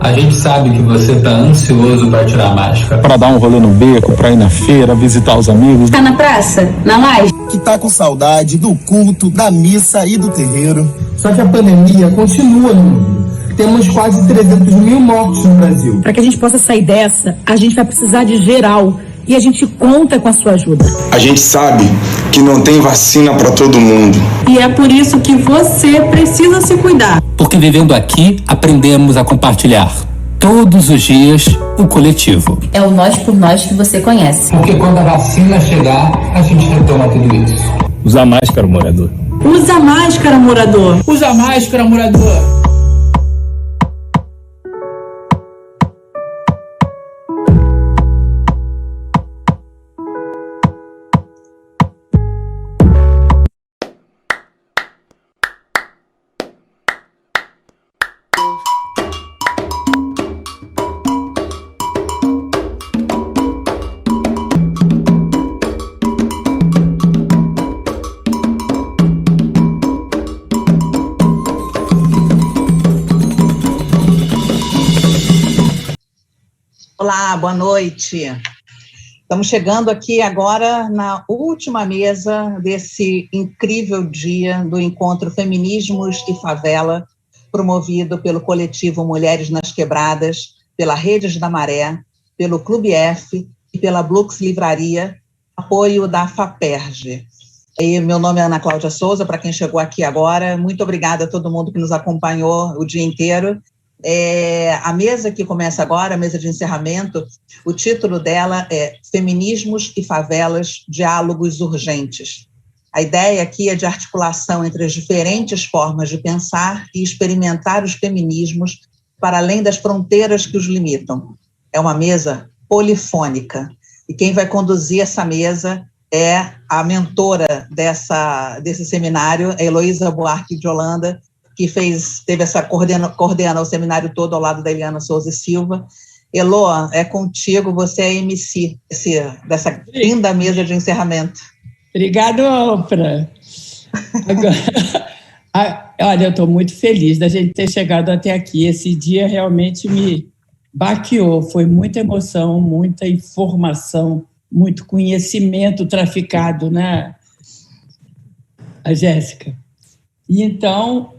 A gente sabe que você está ansioso para tirar a máscara. Para dar um rolê no beco, para ir na feira, visitar os amigos. Tá na praça? Na laje? Que tá com saudade do culto, da missa e do terreiro. Só que a pandemia continua no mundo. Temos quase 300 mil mortos no Brasil. Para que a gente possa sair dessa, a gente vai precisar de geral. E a gente conta com a sua ajuda. A gente sabe que não tem vacina para todo mundo. E é por isso que você precisa se cuidar. Porque vivendo aqui, aprendemos a compartilhar. Todos os dias, o coletivo. É o nós por nós que você conhece. Porque quando a vacina chegar, a gente retoma tudo isso. Usa máscara, morador. Usa máscara, morador. Usa máscara, morador. Olá, boa noite. Estamos chegando aqui agora na última mesa desse incrível dia do encontro Feminismos e Favela, promovido pelo coletivo Mulheres nas Quebradas, pela Redes da Maré, pelo Clube F e pela Blux Livraria, apoio da FAPERJ. E meu nome é Ana Cláudia Souza, para quem chegou aqui agora, muito obrigada a todo mundo que nos acompanhou o dia inteiro. A mesa que começa agora, a mesa de encerramento, o título dela é Feminismos e Favelas, Diálogos Urgentes. A ideia aqui é de articulação entre as diferentes formas de pensar e experimentar os feminismos para além das fronteiras que os limitam. É uma mesa polifônica, e quem vai conduzir essa mesa é a mentora desse seminário, a Heloísa Buarque de Holanda, que coordena o seminário todo ao lado da Eliana Souza e Silva. Elo, é contigo, você é MC dessa linda mesa de encerramento. Obrigada, Oprah. Olha, eu estou muito feliz da gente ter chegado até aqui. Esse dia realmente me baqueou. Foi muita emoção, muita informação, muito conhecimento traficado, né, a Jéssica? E então,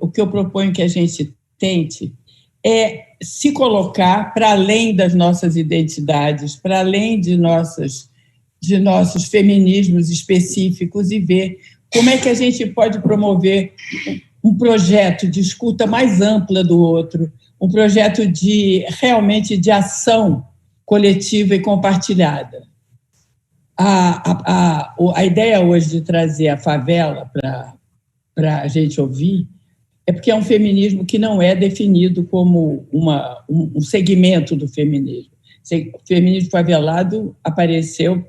o que eu proponho que a gente tente é se colocar para além das nossas identidades, para além de nossos feminismos específicos e ver como é que a gente pode promover um projeto de escuta mais ampla do outro, um projeto realmente de ação coletiva e compartilhada. A ideia hoje de trazer a favela para a gente ouvir é porque é um feminismo que não é definido como um segmento do feminismo. O feminismo favelado apareceu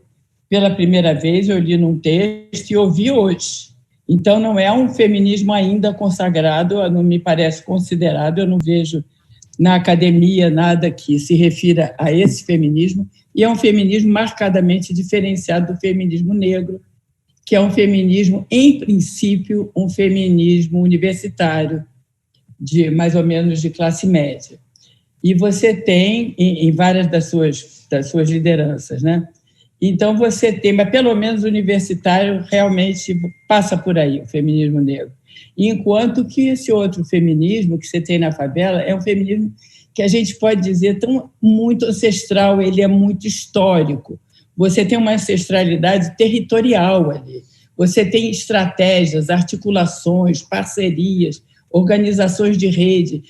pela primeira vez, eu li num texto e ouvi hoje. Então, não é um feminismo ainda consagrado, não me parece considerado, eu não vejo na academia nada que se refira a esse feminismo, e é um feminismo marcadamente diferenciado do feminismo negro, que é um feminismo, em princípio, um feminismo universitário, mais ou menos de classe média. E você tem, em várias das suas lideranças, né? Então, você tem, mas pelo menos universitário, realmente passa por aí, o feminismo negro. Enquanto que esse outro feminismo que você tem na favela é um feminismo que a gente pode dizer muito ancestral, ele é muito histórico. Você tem uma ancestralidade territorial ali. Você tem estratégias, articulações, parcerias, organizações de rede,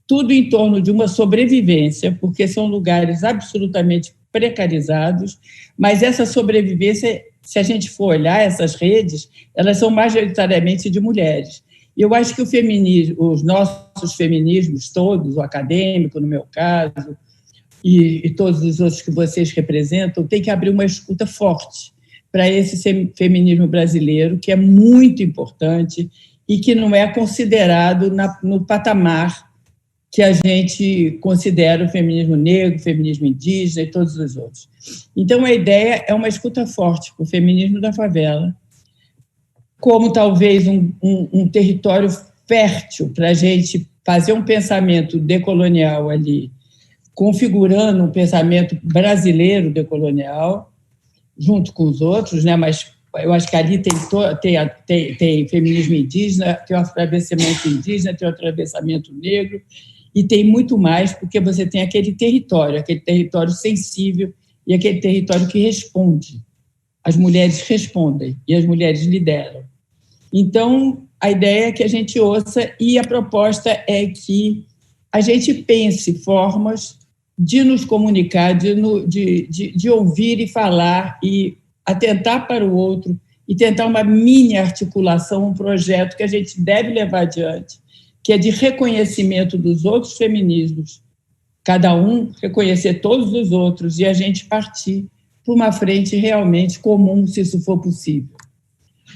tudo em torno de uma sobrevivência, porque são lugares absolutamente precarizados, mas essa sobrevivência, se a gente for olhar essas redes, elas são majoritariamente de mulheres. E eu acho que os nossos feminismos todos, o acadêmico, no meu caso, e todos os outros que vocês representam, tem que abrir uma escuta forte para esse feminismo brasileiro, que é muito importante e que não é considerado no patamar que a gente considera o feminismo negro, o feminismo indígena e todos os outros. Então, a ideia é uma escuta forte para o feminismo da favela, como talvez um território fértil para a gente fazer um pensamento decolonial ali, configurando um pensamento brasileiro decolonial, junto com os outros, né? Mas eu acho que ali tem feminismo indígena, tem o atravessamento indígena, tem o atravessamento negro, e tem muito mais, porque você tem aquele território sensível e aquele território que responde. As mulheres respondem e as mulheres lideram. Então, a ideia é que a gente ouça, e a proposta é que a gente pense formas de nos comunicar, de ouvir e falar e atentar para o outro e tentar uma mini articulação, um projeto que a gente deve levar adiante, que é de reconhecimento dos outros feminismos, cada um reconhecer todos os outros e a gente partir para uma frente realmente comum, se isso for possível.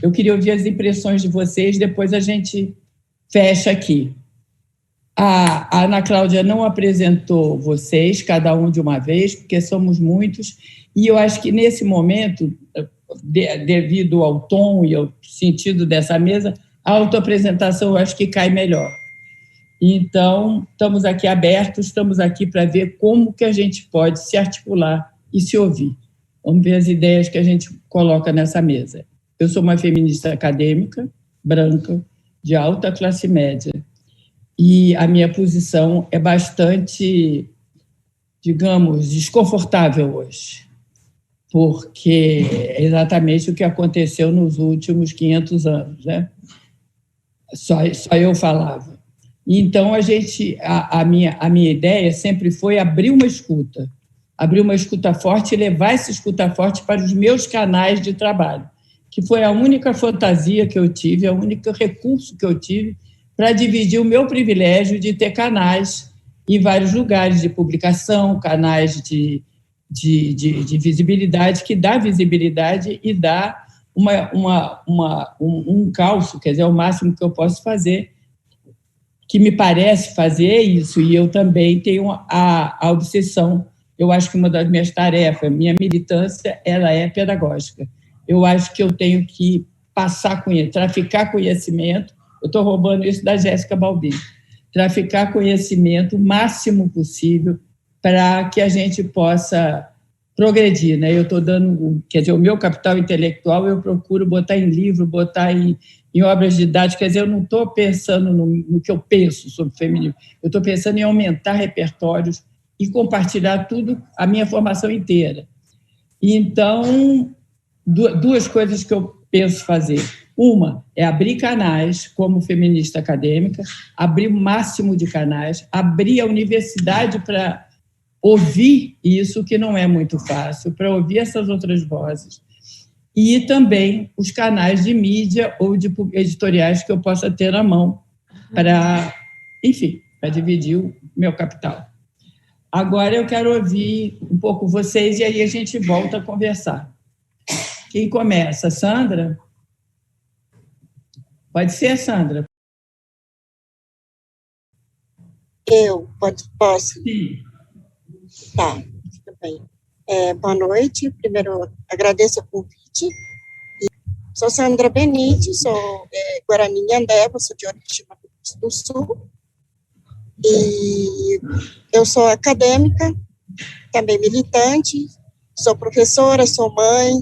Eu queria ouvir as impressões de vocês, depois a gente fecha aqui. A Ana Cláudia não apresentou vocês, cada um de uma vez, porque somos muitos, e eu acho que nesse momento, devido ao tom e ao sentido dessa mesa, a autoapresentação eu acho que cai melhor. Então, estamos aqui abertos, estamos aqui para ver como que a gente pode se articular e se ouvir. Vamos ver as ideias que a gente coloca nessa mesa. Eu sou uma feminista acadêmica, branca, de alta classe média, e a minha posição é bastante, digamos, desconfortável hoje, porque é exatamente o que aconteceu nos últimos 500 anos, né? Só eu falava. Então, a minha ideia sempre foi abrir uma escuta forte e levar essa escuta forte para os meus canais de trabalho, que foi a única fantasia que eu tive, o único recurso que eu tive para dividir o meu privilégio de ter canais em vários lugares de publicação, canais de visibilidade, que dá visibilidade e dá um calço, quer dizer, é o máximo que eu posso fazer, que me parece fazer isso, e eu também tenho a obsessão. Eu acho que uma das minhas tarefas, minha militância, ela é pedagógica. Eu acho que eu tenho que traficar conhecimento. Eu estou roubando isso da Jéssica Balbini. Traficar conhecimento o máximo possível para que a gente possa progredir, né? Eu estou dando, quer dizer, o meu capital intelectual eu procuro botar em livro, botar em obras didáticas. Quer dizer, eu não estou pensando no que eu penso sobre feminismo, eu estou pensando em aumentar repertórios e compartilhar tudo, a minha formação inteira. Então, duas coisas que eu penso fazer. Uma é abrir canais como feminista acadêmica, abrir o máximo de canais, abrir a universidade para ouvir isso, que não é muito fácil, para ouvir essas outras vozes, e também os canais de mídia ou de editoriais que eu possa ter na mão para, enfim, para dividir o meu capital. Agora eu quero ouvir um pouco vocês e aí a gente volta a conversar. Quem começa? Sandra? Pode ser, Sandra? Posso? Sim. Tá, tudo bem. Boa noite. Primeiro, agradeço o convite. Sou Sandra Benite, sou Guarani Nhandeva, sou de origem Mato Grosso do Sul. E eu sou acadêmica, também militante, sou professora, sou mãe,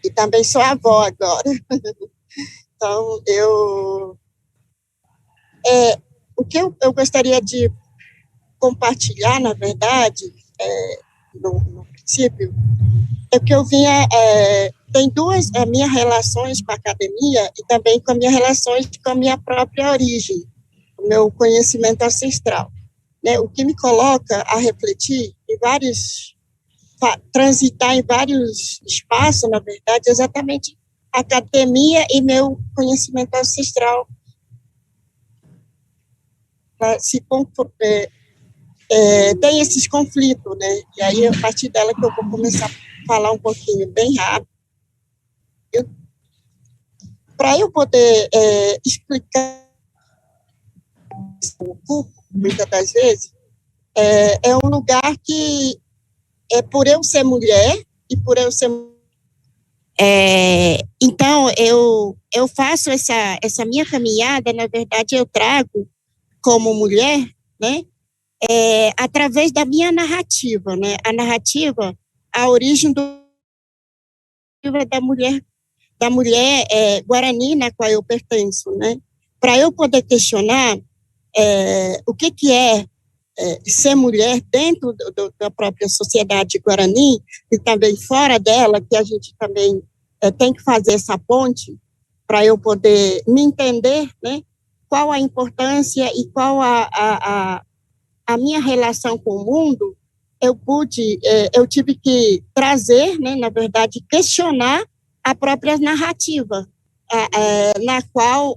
e também sou avó agora. Então, o que eu gostaria de compartilhar, na verdade, no princípio, é que eu vinha... tem duas minhas relações com a academia e também com as minhas relações com a minha própria origem, o meu conhecimento ancestral, né? O que me coloca a refletir em transitar em vários espaços, na verdade, exatamente a academia e meu conhecimento ancestral. Tem esses conflitos, né? E aí, a partir dela que eu vou começar a falar um pouquinho, bem rápido. Para eu poder explicar o corpo, muitas das vezes, é um lugar que, por eu ser mulher, e por eu ser Então, eu faço essa minha caminhada, na verdade, eu trago como mulher, né, através da minha narrativa, né, a origem da mulher guarani na qual eu pertenço, né, para eu poder questionar o que é ser mulher dentro da própria sociedade guarani e também fora dela, que a gente também tem que fazer essa ponte para eu poder me entender, né, qual a importância e qual a minha relação com o mundo. Eu tive que trazer, né, na verdade, questionar a própria narrativa, na qual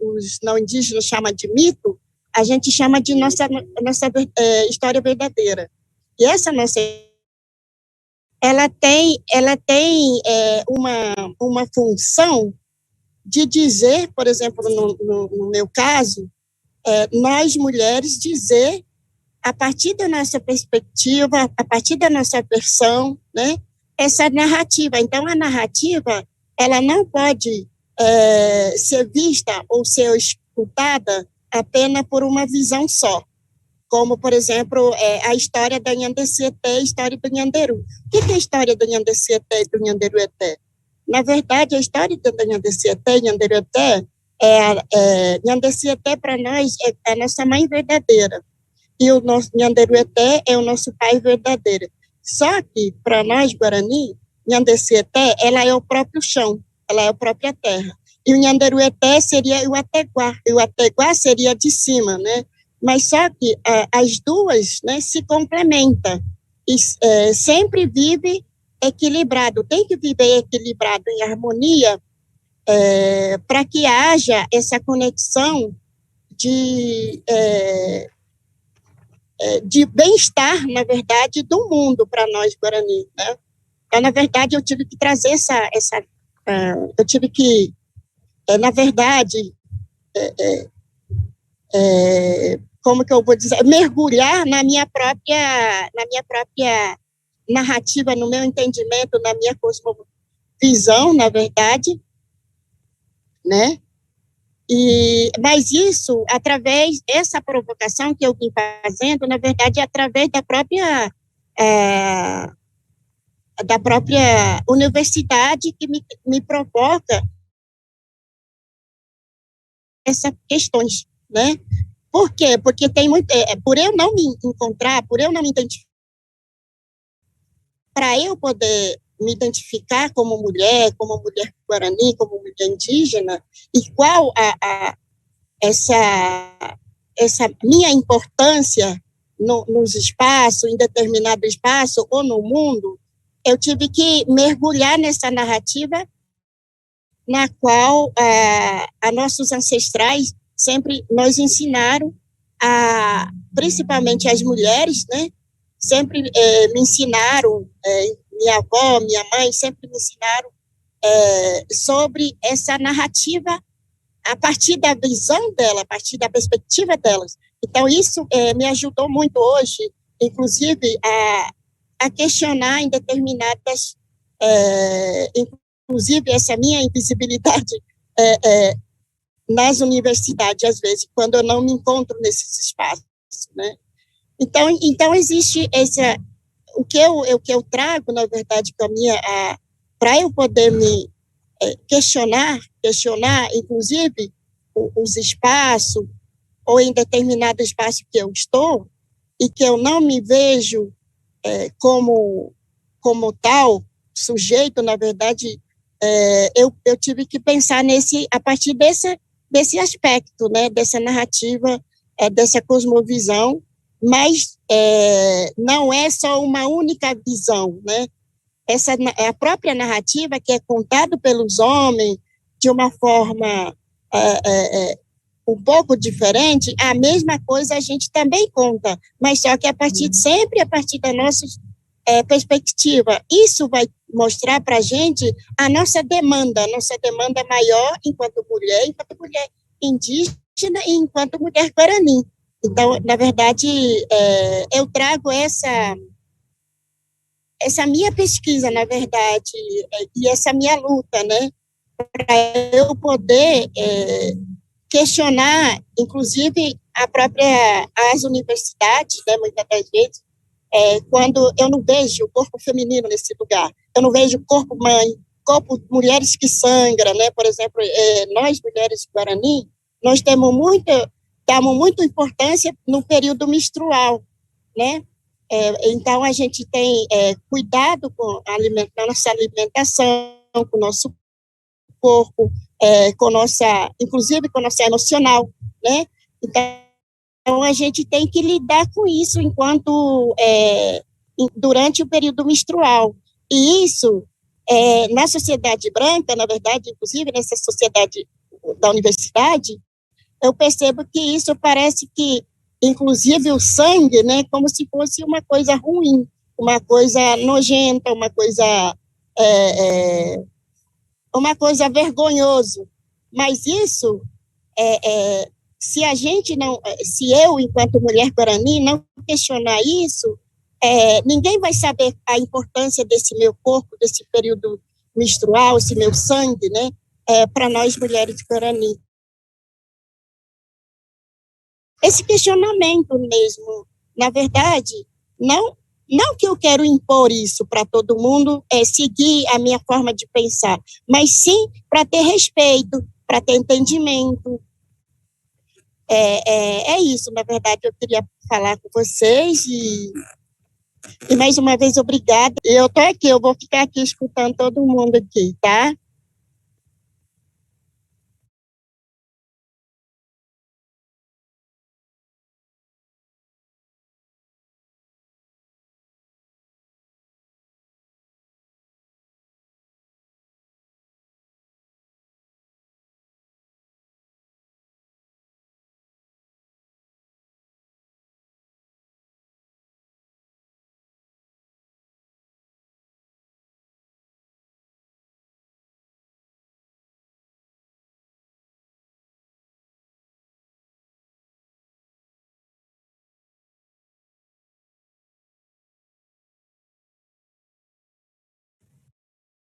os não indígenas chamam de mito, a gente chama de nossa história verdadeira. E essa nossa ela tem uma função de dizer, por exemplo, no meu caso, nós mulheres dizer a partir da nossa perspectiva, a partir da nossa versão, né, essa narrativa. Então, a narrativa, ela não pode ser vista ou ser escutada apenas por uma visão só, como, por exemplo, a história da Nhandecietê e a história do Nhanderu. O que é a história da Nhandecietê e do Nhanderueté? Na verdade, a história da Nhandecietê e Nhanderueté, Nhandecietê para nós é a nossa mãe verdadeira, e o nosso Nhanderueté é o nosso pai verdadeiro. Só que, para nós, Guarani, Nhandecietê, ela é o próprio chão, ela é a própria terra. E o Nhanderueté seria o Ateguá, e o Ateguá seria de cima, né? Mas só que as duas, né, se complementam, e sempre vive equilibrado, tem que viver equilibrado, em harmonia, para que haja essa conexão de bem-estar, na verdade, do mundo para nós, Guarani, né? Então, na verdade, eu tive que trazer eu tive que, na verdade, como que eu vou dizer, mergulhar na minha própria narrativa, no meu entendimento, na minha cosmovisão, na verdade, né? Mas isso, através dessa provocação que eu vim fazendo, na verdade, através da própria universidade que me provoca essas questões, né? Por quê? Porque tem muito, por eu não me encontrar, por eu não me identificar, para eu poder me identificar como mulher guarani, como mulher indígena, e qual essa minha importância nos espaços, em determinado espaço ou no mundo, eu tive que mergulhar nessa narrativa na qual nossos ancestrais sempre nos ensinaram, principalmente as mulheres, né? Sempre me ensinaram, minha avó, minha mãe sempre me ensinaram sobre essa narrativa a partir da visão dela, a partir da perspectiva delas. Então, isso me ajudou muito hoje, inclusive, a questionar em determinadas, inclusive essa minha invisibilidade nas universidades, às vezes, quando eu não me encontro nesses espaços, né? Então existe o que eu trago, na verdade, para eu poder me questionar, inclusive, os espaços, ou em determinado espaço que eu estou, e que eu não me vejo como tal sujeito, na verdade, eu tive que pensar a partir desse aspecto, né, dessa narrativa, dessa cosmovisão, mas não é só uma única visão, né? A própria narrativa que é contada pelos homens de uma forma um pouco diferente, a mesma coisa a gente também conta, mas só que sempre a partir da nossa perspectiva. Isso vai mostrar para a gente a nossa demanda maior enquanto mulher indígena e enquanto mulher guarani. Então, na verdade, eu trago essa minha pesquisa, na verdade, e essa minha luta, né, para eu poder questionar, inclusive, as universidades, né, muitas das vezes, quando eu não vejo o corpo feminino nesse lugar, eu não vejo corpo mãe, corpo mulheres que sangram, né, por exemplo, nós, mulheres Guarani, nós damos muita importância no período menstrual, né, então a gente tem cuidado com a nossa alimentação, com o nosso corpo, inclusive com a nossa emocional, né, então a gente tem que lidar com isso durante o período menstrual, e isso, na sociedade branca, na verdade, inclusive nessa sociedade da universidade, eu percebo que isso parece que, inclusive o sangue, né, como se fosse uma coisa ruim, uma coisa nojenta, uma coisa vergonhosa. Mas isso, se eu, enquanto mulher guarani, não questionar isso, ninguém vai saber a importância desse meu corpo, desse período menstrual, esse meu sangue, né, para nós mulheres guarani. Esse questionamento mesmo, na verdade, não que eu quero impor isso para todo mundo, seguir a minha forma de pensar, mas sim para ter respeito, para ter entendimento. É isso, na verdade, eu queria falar com vocês e mais uma vez, obrigada. Eu estou aqui, eu vou ficar aqui escutando todo mundo aqui, tá?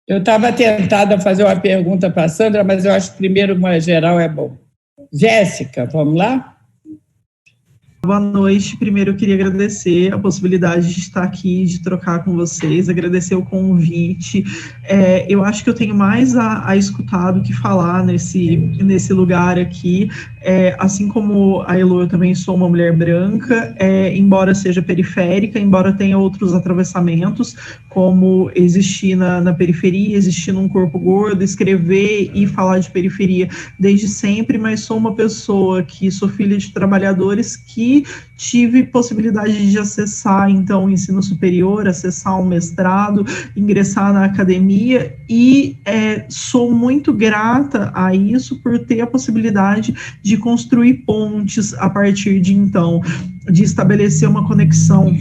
Eu estava tentada a fazer uma pergunta para a Sandra, mas eu acho que primeiro uma geral é bom. Jéssica, vamos lá? Boa noite. Primeiro eu queria agradecer a possibilidade de estar aqui, de trocar com vocês, agradecer o convite. Eu acho que eu tenho mais a escutar do que falar nesse lugar aqui. Assim como a Elo, eu também sou uma mulher branca, embora seja periférica, embora tenha outros atravessamentos, como existir na periferia, existir num corpo gordo, escrever e falar de periferia desde sempre, mas sou uma pessoa que sou filha de trabalhadores que tive possibilidade de acessar, então, o ensino superior, acessar um mestrado, ingressar na academia, e sou muito grata a isso por ter a possibilidade de construir pontes a partir de então, de estabelecer uma conexão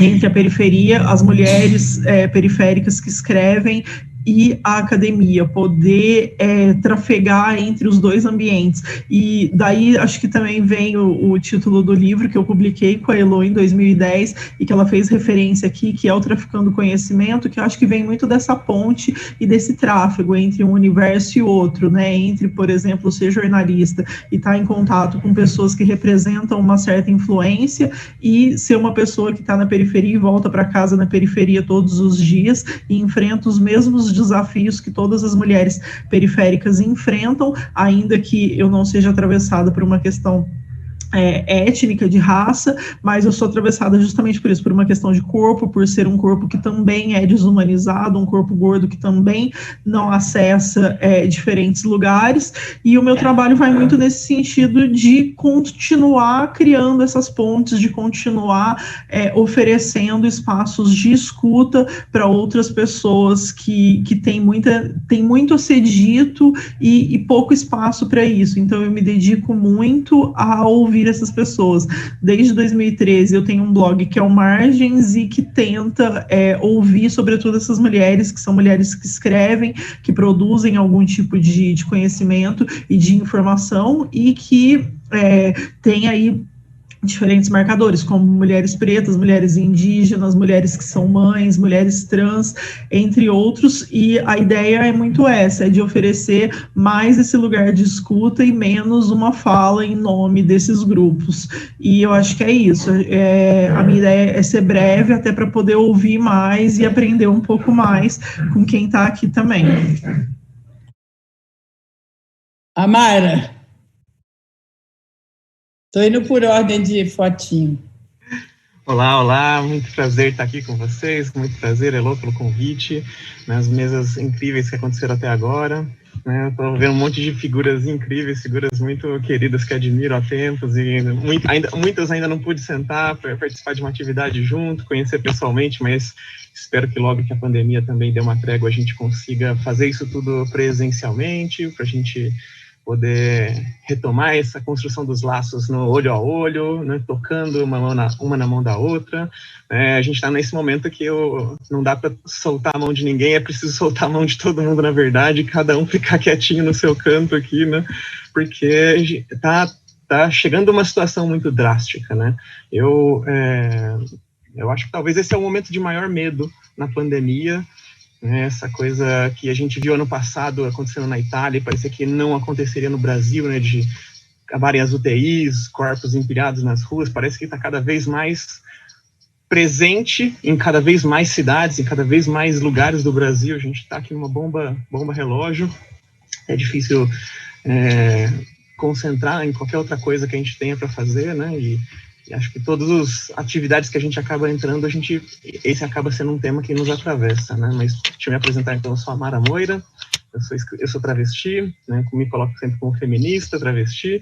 entre a periferia, as mulheres periféricas que escrevem, e a academia, poder trafegar entre os dois ambientes. E daí acho que também vem o título do livro que eu publiquei com a Elo em 2010 e que ela fez referência aqui, que é o Traficando Conhecimento, que eu acho que vem muito dessa ponte e desse tráfego entre um universo e outro, né, entre, por exemplo, ser jornalista e estar em contato com pessoas que representam uma certa influência e ser uma pessoa que está na periferia e volta para casa na periferia todos os dias e enfrenta os mesmos desafios que todas as mulheres periféricas enfrentam, ainda que eu não seja atravessada por uma questão étnica, de raça, mas eu sou atravessada justamente por isso, por uma questão de corpo, por ser um corpo que também é desumanizado, um corpo gordo que também não acessa diferentes lugares, e o meu trabalho vai muito nesse sentido de continuar criando essas pontes, de continuar oferecendo espaços de escuta para outras pessoas que têm muito a ser dito e pouco espaço para isso. Então eu me dedico muito a ouvir essas pessoas. Desde 2013 eu tenho um blog que é o Margens e que tenta ouvir sobretudo essas mulheres, que são mulheres que escrevem, que produzem algum tipo de conhecimento e de informação e que tem aí diferentes marcadores, como mulheres pretas, mulheres indígenas, mulheres que são mães, mulheres trans, entre outros, e a ideia é muito essa, é de oferecer mais esse lugar de escuta e menos uma fala em nome desses grupos, e eu acho que é isso, a minha ideia é ser breve, até para poder ouvir mais e aprender um pouco mais com quem está aqui também. Amara, estou indo por ordem de fotinho. Olá, muito prazer estar aqui com vocês, muito prazer, Elô, pelo convite, nas mesas incríveis que aconteceram até agora, né, estou vendo um monte de figuras incríveis, figuras muito queridas que admiro há tempos, e muitas ainda não pude sentar para participar de uma atividade junto, conhecer pessoalmente, mas espero que logo que a pandemia também dê uma trégua, a gente consiga fazer isso tudo presencialmente, para a gente poder retomar essa construção dos laços no olho a olho, né, tocando uma na mão da outra. A gente está nesse momento que não dá para soltar a mão de ninguém, é preciso soltar a mão de todo mundo, na verdade, cada um ficar quietinho no seu canto aqui, né, porque tá chegando uma situação muito drástica, né. Eu acho que talvez esse é o momento de maior medo na pandemia, essa coisa que a gente viu ano passado acontecendo na Itália, parecia que não aconteceria no Brasil, né, de acabarem as UTIs, corpos empilhados nas ruas, parece que está cada vez mais presente em cada vez mais cidades, em cada vez mais lugares do Brasil. A gente está aqui numa bomba relógio, é difícil concentrar em qualquer outra coisa que a gente tenha para fazer, né, e acho que todas as atividades que a gente acaba entrando, esse acaba sendo um tema que nos atravessa, né? Mas deixa eu me apresentar então, eu sou Amara Moira, eu sou travesti, né? Me coloco sempre como feminista, travesti,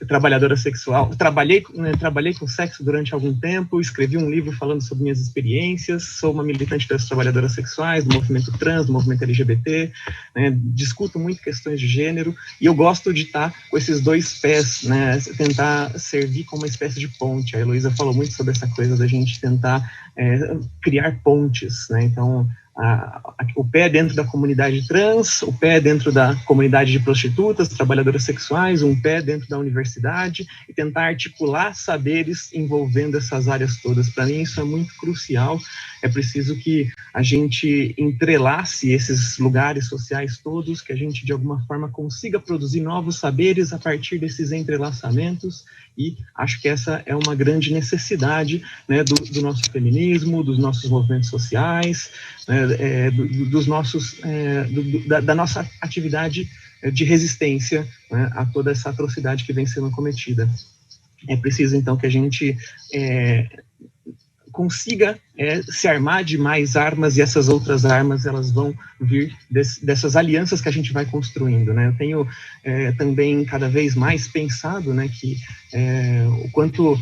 trabalhadora sexual, trabalhei com sexo durante algum tempo, escrevi um livro falando sobre minhas experiências, sou uma militante das trabalhadoras sexuais, do movimento trans, do movimento LGBT, né? Discuto muito questões de gênero, e eu gosto de estar com esses dois pés, né? Tentar servir como uma espécie de ponte. A Heloísa falou muito sobre essa coisa da gente tentar criar pontes, né? Então, o pé dentro da comunidade trans, o pé dentro da comunidade de prostitutas, trabalhadoras sexuais, um pé dentro da universidade, e tentar articular saberes envolvendo essas áreas todas. Para mim isso é muito crucial, é preciso que a gente entrelace esses lugares sociais todos, que a gente de alguma forma consiga produzir novos saberes a partir desses entrelaçamentos, e acho que essa é uma grande necessidade, né, do nosso feminismo, dos nossos movimentos sociais, né, da nossa atividade de resistência, né, a toda essa atrocidade que vem sendo cometida. É preciso, então, que a gente consiga se armar de mais armas, e essas outras armas elas vão vir dessas alianças que a gente vai construindo, né? Eu tenho também cada vez mais pensado, né, que o quanto,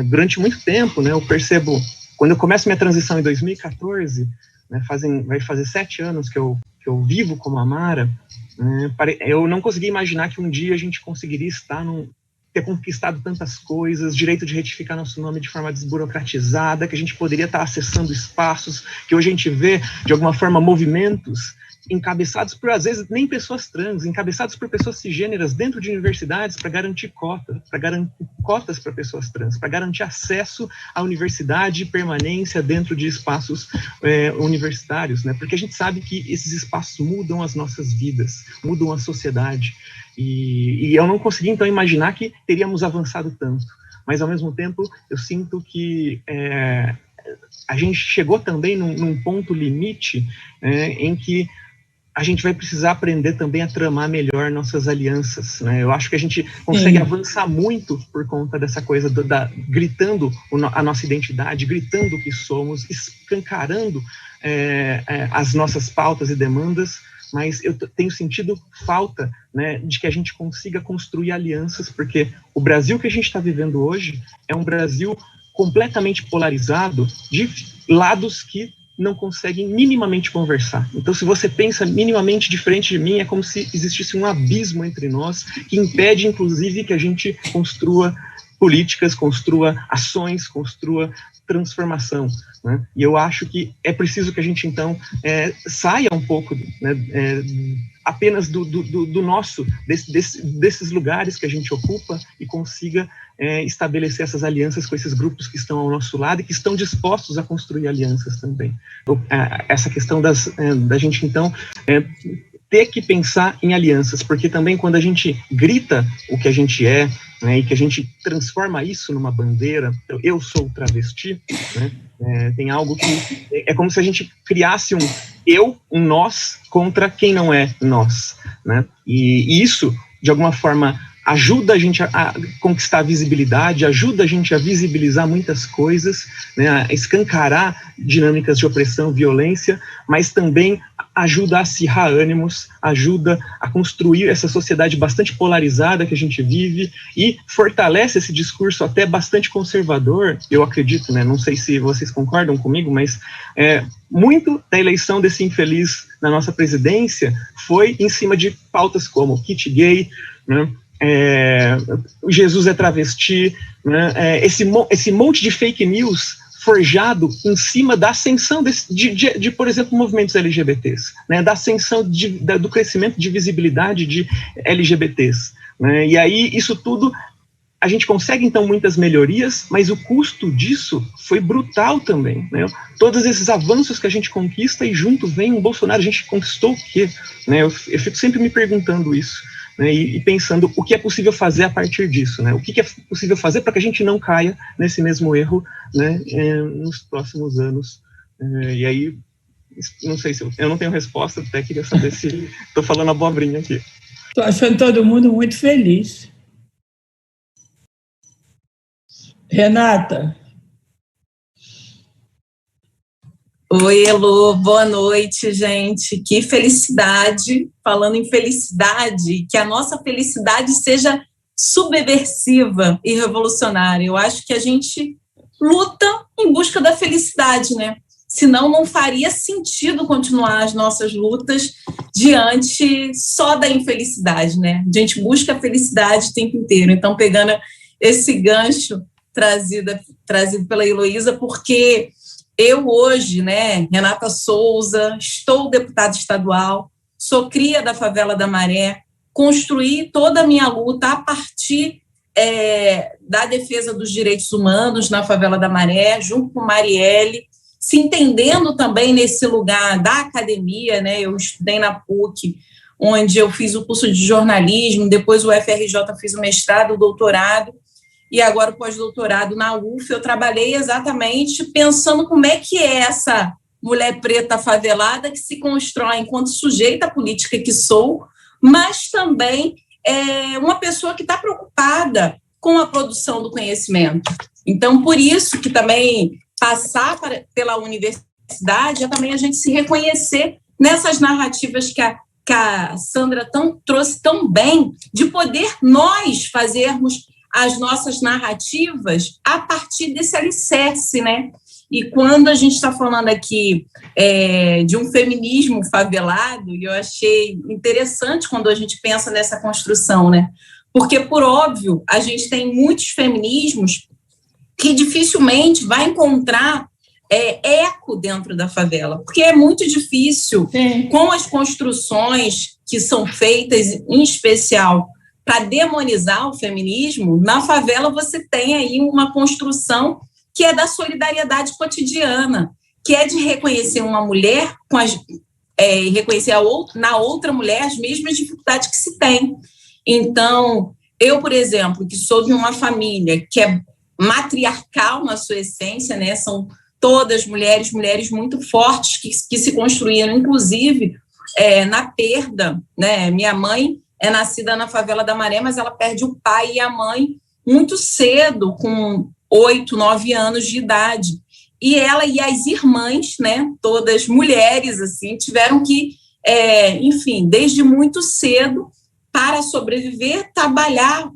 durante muito tempo, né, eu percebo, quando eu começo minha transição em 2014, né, vai fazer 7 anos que eu vivo como Amara, né, eu não conseguia imaginar que um dia a gente conseguiria ter conquistado tantas coisas, direito de retificar nosso nome de forma desburocratizada, que a gente poderia estar acessando espaços, que hoje a gente vê, de alguma forma, movimentos encabeçados por, às vezes, nem pessoas trans, encabeçados por pessoas cisgêneras dentro de universidades para garantir cotas para pessoas trans, para garantir acesso à universidade e permanência dentro de espaços universitários, né? Porque a gente sabe que esses espaços mudam as nossas vidas, mudam a sociedade, e eu não consegui, então, imaginar que teríamos avançado tanto, mas, ao mesmo tempo, eu sinto que a gente chegou também num ponto limite em que a gente vai precisar aprender também a tramar melhor nossas alianças, né? Eu acho que a gente consegue avançar muito por conta dessa coisa gritando a nossa identidade, gritando o que somos, escancarando as nossas pautas e demandas, mas eu tenho sentido falta, né, de que a gente consiga construir alianças, porque o Brasil que a gente está vivendo hoje é um Brasil completamente polarizado, de lados que não conseguem minimamente conversar. Então, se você pensa minimamente diferente de mim, é como se existisse um abismo entre nós, que impede, inclusive, que a gente construa políticas, construa ações, construa transformação, né? E eu acho que é preciso que a gente, então, saia um pouco, né, apenas do nosso, desses lugares que a gente ocupa, e consiga estabelecer essas alianças com esses grupos que estão ao nosso lado e que estão dispostos a construir alianças também. Essa questão da gente, então, ter que pensar em alianças, porque também quando a gente grita o que a gente é, né, e que a gente transforma isso numa bandeira, eu sou travesti, né, tem algo que é como se a gente criasse um eu, um nós, contra quem não é nós, né, e isso, de alguma forma, ajuda a gente a conquistar visibilidade, ajuda a gente a visibilizar muitas coisas, né, a escancarar dinâmicas de opressão, violência, mas também ajuda a acirrar ânimos, ajuda a construir essa sociedade bastante polarizada que a gente vive e fortalece esse discurso até bastante conservador, eu acredito, né, não sei se vocês concordam comigo, mas muito da eleição desse infeliz na nossa presidência foi em cima de pautas como kit gay, né, Jesus é travesti, né, esse monte de fake news forjado em cima da ascensão de por exemplo, movimentos LGBTs, né, da ascensão do crescimento de visibilidade de LGBTs, né, e aí isso tudo, a gente consegue então muitas melhorias, mas o custo disso foi brutal também, né, todos esses avanços que a gente conquista e junto vem um Bolsonaro, a gente conquistou o quê? Né, eu fico sempre me perguntando isso, né, e pensando o que é possível fazer a partir disso, né, o que é possível fazer para que a gente não caia nesse mesmo erro, né, nos próximos anos, e aí, não sei se eu não tenho resposta, até queria saber se estou falando abobrinha aqui. Estou achando todo mundo muito feliz. Renata? Oi, Elô, boa noite, gente. Que felicidade, falando em felicidade, que a nossa felicidade seja subversiva e revolucionária. Eu acho que a gente luta em busca da felicidade, né? Senão não faria sentido continuar as nossas lutas diante só da infelicidade, né? A gente busca a felicidade o tempo inteiro. Então, pegando esse gancho trazido pela Heloísa, porque eu hoje, né, Renata Souza, estou deputada estadual, sou cria da favela da Maré, construí toda a minha luta a partir da defesa dos direitos humanos na favela da Maré, junto com Marielle, se entendendo também nesse lugar da academia, né, eu estudei na PUC, onde eu fiz o curso de jornalismo, depois o FRJ fiz o mestrado, o doutorado, e agora o pós-doutorado na UF, eu trabalhei exatamente pensando como é que é essa mulher preta favelada que se constrói enquanto sujeita política que sou, mas também uma pessoa que está preocupada com a produção do conhecimento. Então, por isso que também passar pela universidade é também a gente se reconhecer nessas narrativas que a Sandra trouxe tão bem, de poder nós fazermos as nossas narrativas a partir desse alicerce, né? E quando a gente está falando aqui de um feminismo favelado, e eu achei interessante quando a gente pensa nessa construção, né? Porque, por óbvio, a gente tem muitos feminismos que dificilmente vai encontrar eco dentro da favela, porque é muito difícil, com as construções que são feitas, em especial para demonizar o feminismo, na favela você tem aí uma construção que é da solidariedade cotidiana, que é de reconhecer uma mulher e reconhecer na outra mulher as mesmas dificuldades que se tem. Então, eu, por exemplo, que sou de uma família que é matriarcal na sua essência, né, são todas mulheres muito fortes que se construíram, inclusive, na perda, né, minha mãe é nascida na favela da Maré, mas ela perde o pai e a mãe muito cedo, com 8, 9 anos de idade. E ela e as irmãs, né, todas mulheres, assim, tiveram que, enfim, desde muito cedo, para sobreviver, trabalhar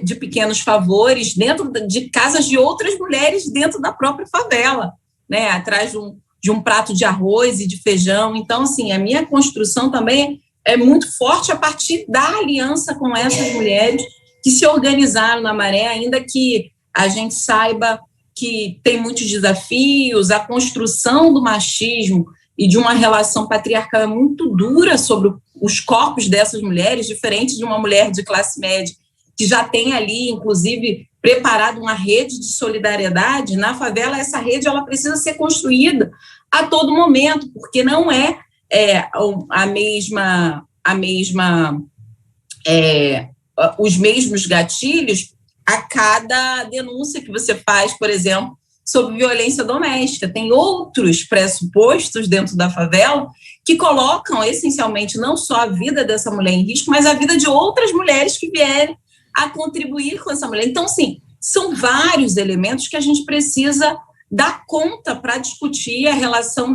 de pequenos favores dentro de casas de outras mulheres dentro da própria favela, né, atrás de um prato de arroz e de feijão. Então, assim, a minha construção também é muito forte a partir da aliança com essas mulheres que se organizaram na Maré, ainda que a gente saiba que tem muitos desafios, a construção do machismo e de uma relação patriarcal muito dura sobre os corpos dessas mulheres, diferente de uma mulher de classe média, que já tem ali, inclusive, preparado uma rede de solidariedade. Na favela, essa rede ela precisa ser construída a todo momento, porque não é os mesmos gatilhos a cada denúncia que você faz, por exemplo, sobre violência doméstica. Tem outros pressupostos dentro da favela que colocam, essencialmente, não só a vida dessa mulher em risco, mas a vida de outras mulheres que vierem a contribuir com essa mulher. Então, sim, são vários elementos que a gente precisa dar conta para discutir a relação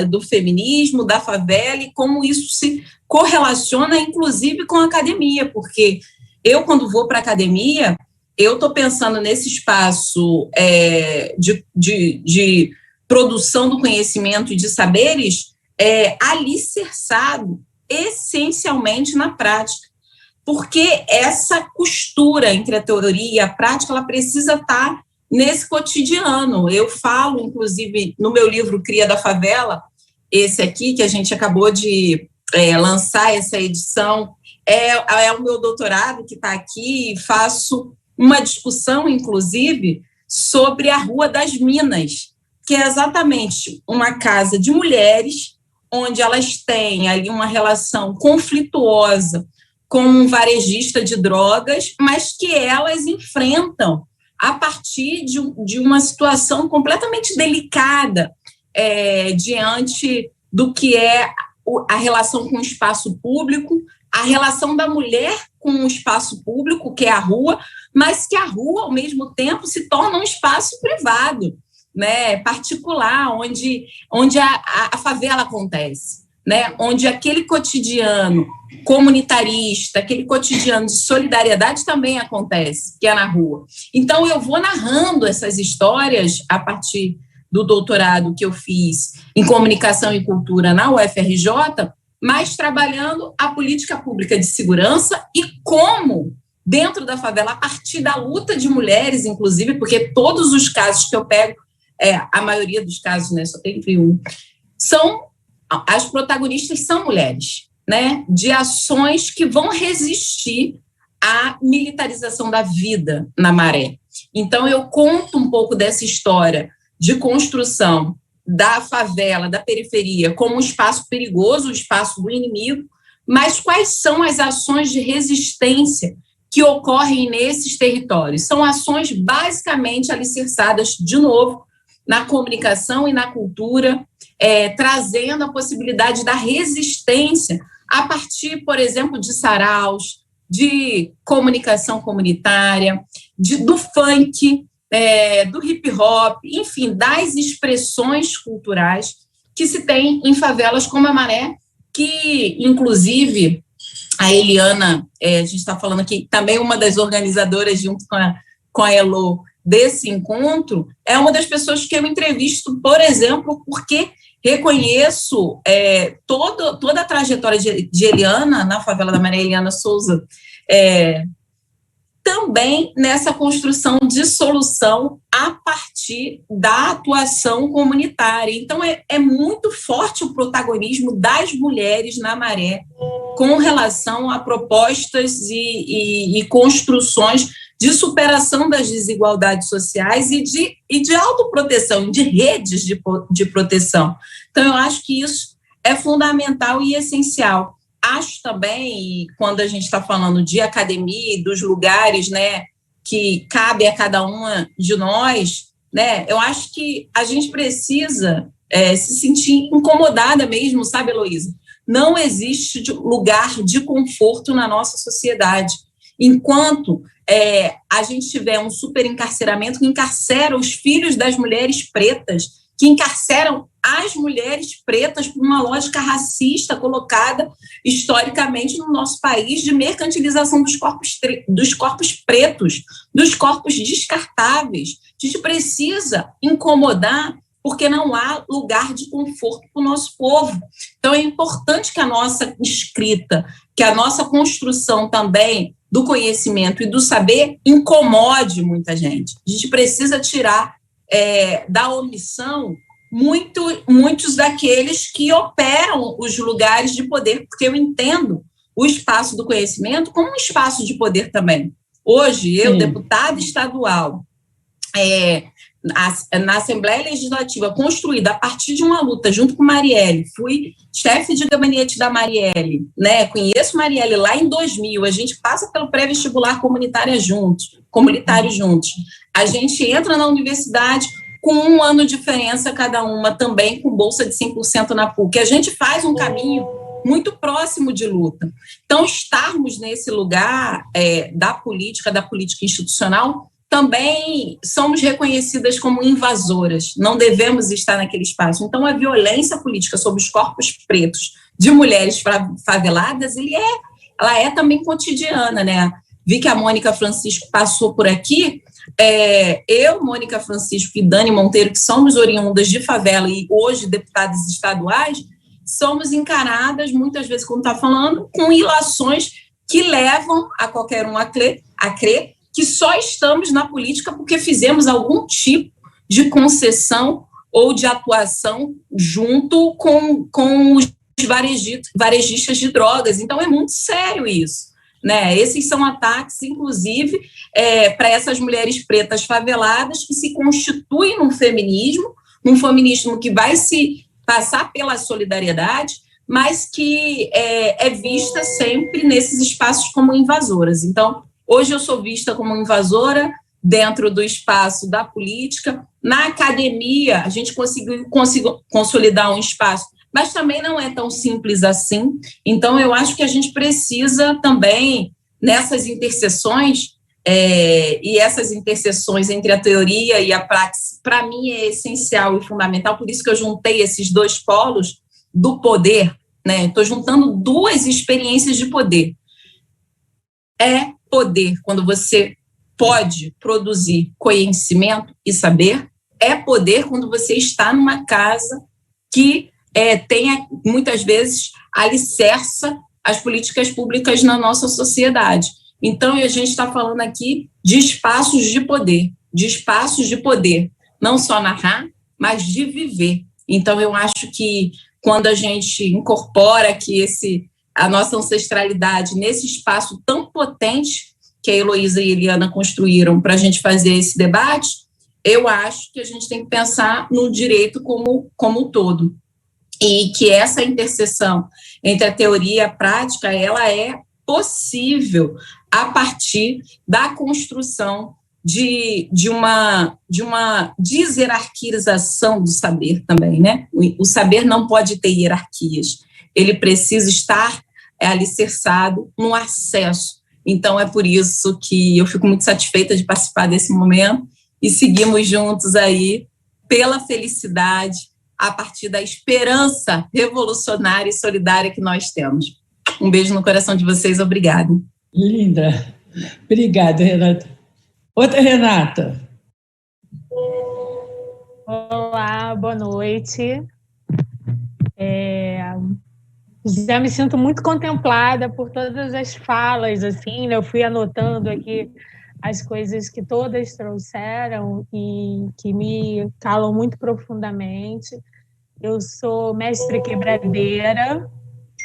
do feminismo, da favela e como isso se correlaciona, inclusive, com a academia, porque eu, quando vou para a academia, eu estou pensando nesse espaço de produção do conhecimento e de saberes alicerçado essencialmente na prática, porque essa costura entre a teoria e a prática ela precisa estar nesse cotidiano. Eu falo, inclusive, no meu livro Cria da Favela, esse aqui, que a gente acabou de lançar essa edição, é o meu doutorado que está aqui, e faço uma discussão, inclusive, sobre a Rua das Minas, que é exatamente uma casa de mulheres, onde elas têm ali uma relação conflituosa com um varejista de drogas, mas que elas enfrentam a partir de uma situação completamente delicada diante do que é a relação com o espaço público, a relação da mulher com o espaço público, que é a rua, mas que a rua, ao mesmo tempo, se torna um espaço privado, né, particular, onde a favela acontece, né, onde aquele cotidiano comunitarista, aquele cotidiano de solidariedade também acontece, que é na rua. Então, eu vou narrando essas histórias a partir do doutorado que eu fiz em Comunicação e Cultura na UFRJ, mas trabalhando a política pública de segurança e como, dentro da favela, a partir da luta de mulheres, inclusive, porque todos os casos que eu pego, a maioria dos casos, né, só tem um, as protagonistas são mulheres, né, de ações que vão resistir à militarização da vida na Maré. Então, eu conto um pouco dessa história de construção da favela, da periferia, como um espaço perigoso, um espaço do inimigo, mas quais são as ações de resistência que ocorrem nesses territórios? São ações basicamente alicerçadas, de novo, na comunicação e na cultura, trazendo a possibilidade da resistência a partir, por exemplo, de saraus, de comunicação comunitária, do funk, do hip-hop, enfim, das expressões culturais que se tem em favelas como a Maré, que, inclusive, a Eliana, a gente está falando aqui, também uma das organizadoras, junto com a Elo, desse encontro, é uma das pessoas que eu entrevisto, por exemplo, porque reconheço toda a trajetória de Eliana, na favela da Maré, Eliana Souza, também nessa construção de solução a partir da atuação comunitária. Então, é muito forte o protagonismo das mulheres na Maré com relação a propostas e construções de superação das desigualdades sociais e de autoproteção, de redes de proteção. Então, eu acho que isso é fundamental e essencial. Acho também, quando a gente está falando de academia e dos lugares, né, que cabe a cada uma de nós, né, eu acho que a gente precisa se sentir incomodada mesmo, sabe, Heloísa? Não existe lugar de conforto na nossa sociedade. Enquanto a gente tiver um superencarceramento que encarcera os filhos das mulheres pretas, que encarceram as mulheres pretas por uma lógica racista colocada historicamente no nosso país de mercantilização dos corpos pretos, dos corpos descartáveis. A gente precisa incomodar porque não há lugar de conforto para o nosso povo. Então, é importante que a nossa escrita, que a nossa construção também do conhecimento e do saber incomode muita gente. A gente precisa tirar da omissão muitos daqueles que operam os lugares de poder, porque eu entendo o espaço do conhecimento como um espaço de poder também. Hoje, eu, deputada estadual, na Assembleia Legislativa, construída a partir de uma luta junto com Marielle, fui chefe de gabinete da Marielle, né? Conheço Marielle lá em 2000, a gente passa pelo pré-vestibular comunitário juntos, a gente entra na universidade com 1 ano de diferença cada uma, também com bolsa de 100% na PUC, a gente faz um caminho muito próximo de luta. Então, estarmos nesse lugar da política institucional, também somos reconhecidas como invasoras, não devemos estar naquele espaço. Então, a violência política sobre os corpos pretos de mulheres faveladas, ela é também cotidiana, né? Vi que a Mônica Francisco passou por aqui, eu, Mônica Francisco e Dani Monteiro, que somos oriundas de favela e hoje deputadas estaduais, somos encaradas, muitas vezes, como está falando, com ilações que levam a qualquer um a crer que só estamos na política porque fizemos algum tipo de concessão ou de atuação junto com os varejistas de drogas. Então, é muito sério isso, né? Esses são ataques, inclusive, para essas mulheres pretas faveladas que se constituem num feminismo que vai se passar pela solidariedade, mas que é vista sempre nesses espaços como invasoras. Então, hoje eu sou vista como invasora dentro do espaço da política. Na academia, a gente conseguiu consolidar um espaço, mas também não é tão simples assim. Então, eu acho que a gente precisa também, nessas interseções, e essas interseções entre a teoria e a praxis, para mim, é essencial e fundamental. Por isso que eu juntei esses 2 polos do poder, né? Estou juntando 2 experiências de poder. É poder quando você pode produzir conhecimento e saber, é poder quando você está numa casa que tenha, muitas vezes, alicerça as políticas públicas na nossa sociedade. Então, a gente está falando aqui de espaços de poder, não só narrar, mas de viver. Então, eu acho que quando a gente incorpora aqui a nossa ancestralidade nesse espaço tão potente que a Heloísa e a Eliana construíram para a gente fazer esse debate, eu acho que a gente tem que pensar no direito como um todo. E que essa interseção entre a teoria e a prática, ela é possível a partir da construção de uma deserarquização do saber também, né? O saber não pode ter hierarquias, ele precisa estar alicerçado no acesso. Então, é por isso que eu fico muito satisfeita de participar desse momento e seguimos juntos aí pela felicidade a partir da esperança revolucionária e solidária que nós temos. Um beijo no coração de vocês, obrigada. Linda. Obrigada, Renata. Outra Renata. Olá, boa noite. Já me sinto muito contemplada por todas as falas, assim, né? Eu fui anotando aqui as coisas que todas trouxeram e que me calam muito profundamente. Eu sou mestre quebradeira,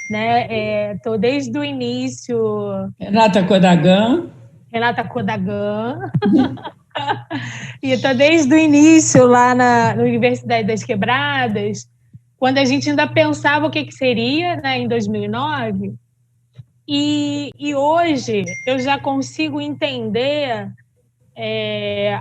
né? Estou desde o início... Renata Kodagan. E estou desde o início lá na Universidade das Quebradas, quando a gente ainda pensava o que seria, né, em 2009, e hoje eu já consigo entender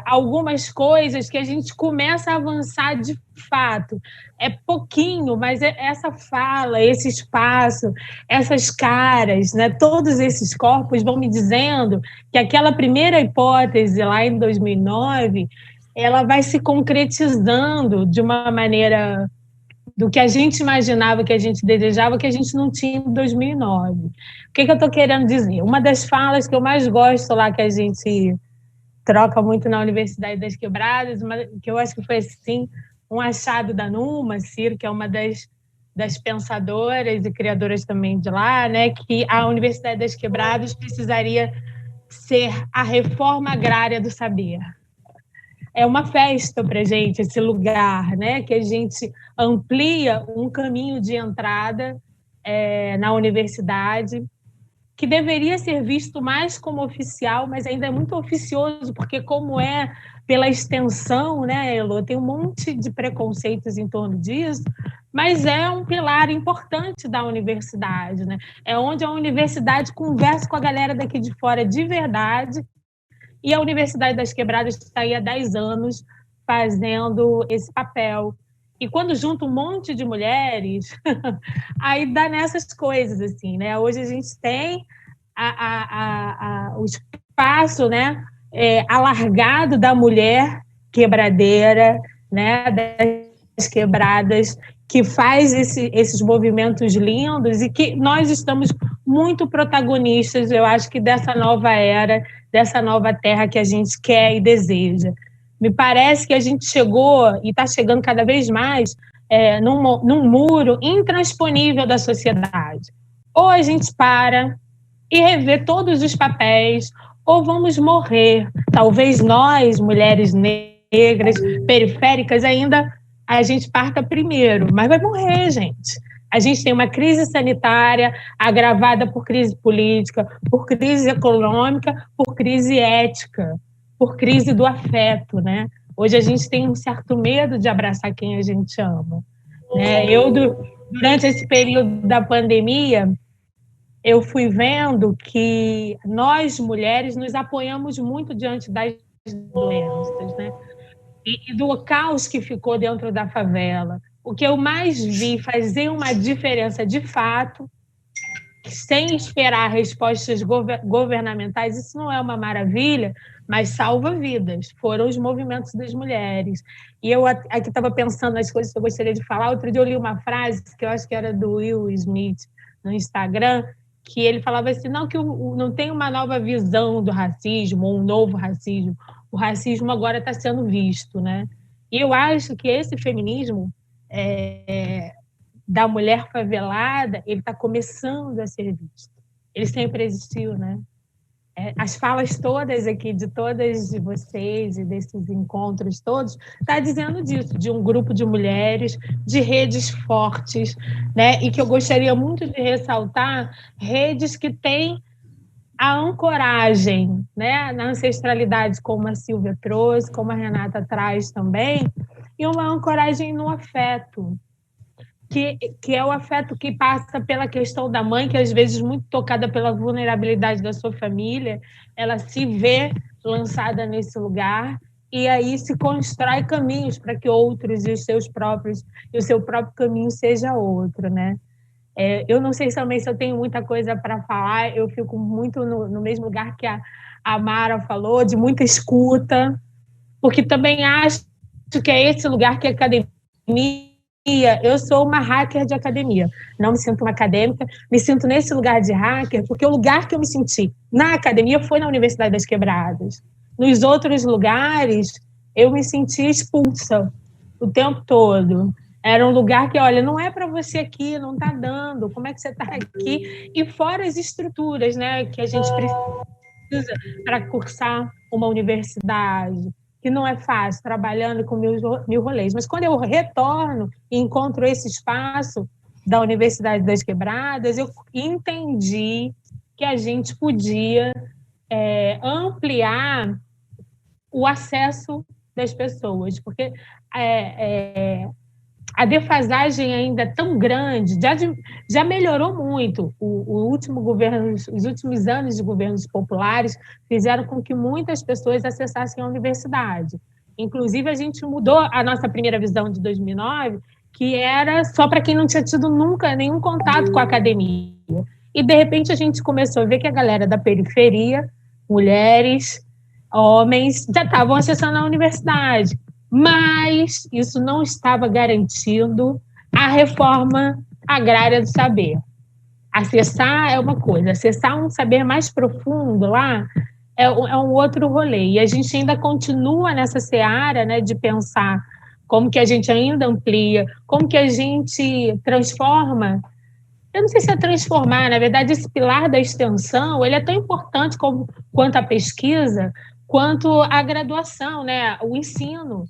algumas coisas que a gente começa a avançar de fato. É pouquinho, mas essa fala, esse espaço, essas caras, né, todos esses corpos vão me dizendo que aquela primeira hipótese lá em 2009, ela vai se concretizando de uma maneira do que a gente imaginava, que a gente desejava, que a gente não tinha em 2009. O que eu estou querendo dizer? Uma das falas que eu mais gosto lá, que a gente troca muito na Universidade das Quebradas, que eu acho que foi assim, um achado da Numa Ciro, que é uma das pensadoras e criadoras também de lá, né, que a Universidade das Quebradas precisaria ser a reforma agrária do saber. é uma festa para a gente, esse lugar, né? Que a gente amplia um caminho de entrada na universidade, que deveria ser visto mais como oficial, mas ainda é muito oficioso, porque como é pela extensão, né, Elô, tem um monte de preconceitos em torno disso, mas é um pilar importante da universidade, né? É onde a universidade conversa com a galera daqui de fora de verdade, e a Universidade das Quebradas está aí há 10 anos fazendo esse papel. E quando junta um monte de mulheres, aí dá nessas coisas, assim, né? Hoje a gente tem o espaço, né, alargado da mulher quebradeira, né, das quebradas, que faz esses movimentos lindos e que nós estamos muito protagonistas, eu acho que dessa nova era, dessa nova terra que a gente quer e deseja. Me parece que a gente chegou, e está chegando cada vez mais, num muro intransponível da sociedade. Ou a gente para e revê todos os papéis, ou vamos morrer. Talvez nós, mulheres negras, periféricas, ainda a gente parta primeiro, mas vai morrer, gente. A gente tem uma crise sanitária agravada por crise política, por crise econômica, por crise ética, por crise do afeto, né? Hoje a gente tem um certo medo de abraçar quem a gente ama, né? Durante esse período da pandemia, eu fui vendo que nós, mulheres, nos apoiamos muito diante das doenças, né? E do caos que ficou dentro da favela. O que eu mais vi fazer uma diferença de fato, sem esperar respostas governamentais, isso não é uma maravilha, mas salva vidas. Foram os movimentos das mulheres. E eu aqui estava pensando nas coisas que eu gostaria de falar. Outro dia eu li uma frase, que eu acho que era do Will Smith, no Instagram, que ele falava assim, não, que não tem uma nova visão do racismo, ou um novo racismo. O racismo agora está sendo visto, né? E eu acho que esse feminismo da mulher favelada, ele está começando a ser visto. Ele sempre existiu, né? As falas todas aqui, de todas de vocês e desses encontros todos, está dizendo disso, de um grupo de mulheres, de redes fortes, né? E que eu gostaria muito de ressaltar, redes que têm a ancoragem, né, na ancestralidade, como a Silvia trouxe, como a Renata traz também, e uma ancoragem no afeto, que é o afeto que passa pela questão da mãe, que às vezes muito tocada pela vulnerabilidade da sua família, ela se vê lançada nesse lugar e aí se constrói caminhos para que outros e o seu próprio caminho seja outro, né? Eu não sei também se eu tenho muita coisa para falar, eu fico muito no mesmo lugar que a Mara falou, de muita escuta, porque também acho que é esse lugar que a academia... Eu sou uma hacker de academia, não me sinto uma acadêmica, me sinto nesse lugar de hacker, porque o lugar que eu me senti na academia foi na Universidade das Quebradas. Nos outros lugares, eu me senti expulsa o tempo todo. Era um lugar que, olha, não é para você aqui, não está dando, como é que você está aqui? E fora as estruturas, né, que a gente precisa para cursar uma universidade, que não é fácil, trabalhando com mil rolês. Mas quando eu retorno e encontro esse espaço da Universidade das Quebradas, eu entendi que a gente podia ampliar o acesso das pessoas, porque a defasagem ainda é tão grande, já melhorou muito. Os últimos anos de governos populares fizeram com que muitas pessoas acessassem a universidade. Inclusive, a gente mudou a nossa primeira visão de 2009, que era só para quem não tinha tido nunca nenhum contato com a academia. E, de repente, a gente começou a ver que a galera da periferia, mulheres, homens, já estavam acessando a universidade. Mas isso não estava garantindo a reforma agrária do saber. Acessar é uma coisa, acessar um saber mais profundo lá é um outro rolê. E a gente ainda continua nessa seara, né, de pensar como que a gente ainda amplia, como que a gente transforma. Eu não sei se é transformar, na verdade, esse pilar da extensão, ele é tão importante quanto a pesquisa, quanto à graduação, né, o ensino.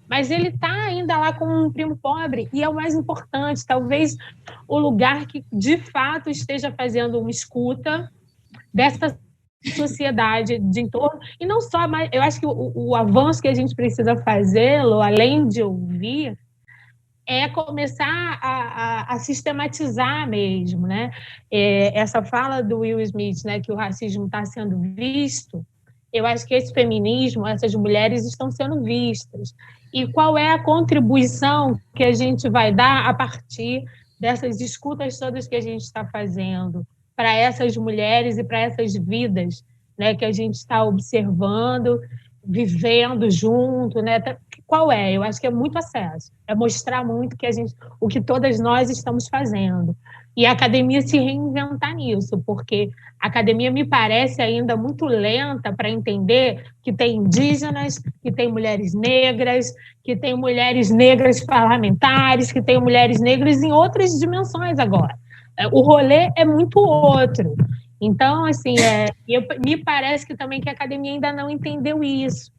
Mas ele está ainda lá com um primo pobre, e é o mais importante, talvez o lugar que, de fato, esteja fazendo uma escuta dessa sociedade de entorno, e não só, mas eu acho que o avanço que a gente precisa fazê-lo, além de ouvir, é começar a sistematizar mesmo, né? Essa fala do Will Smith, né, que o racismo está sendo visto, eu acho que esse feminismo, essas mulheres estão sendo vistas. E qual é a contribuição que a gente vai dar a partir dessas escutas todas que a gente está fazendo para essas mulheres e para essas vidas, né, que a gente está observando, vivendo junto, né? Qual é? Eu acho que é muito acesso, é mostrar muito o que todas nós estamos fazendo. E a academia se reinventar nisso, porque a academia me parece ainda muito lenta para entender que tem indígenas, que tem mulheres negras parlamentares, que tem mulheres negras em outras dimensões agora. O rolê é muito outro. Então, assim, me parece que também que a academia ainda não entendeu isso.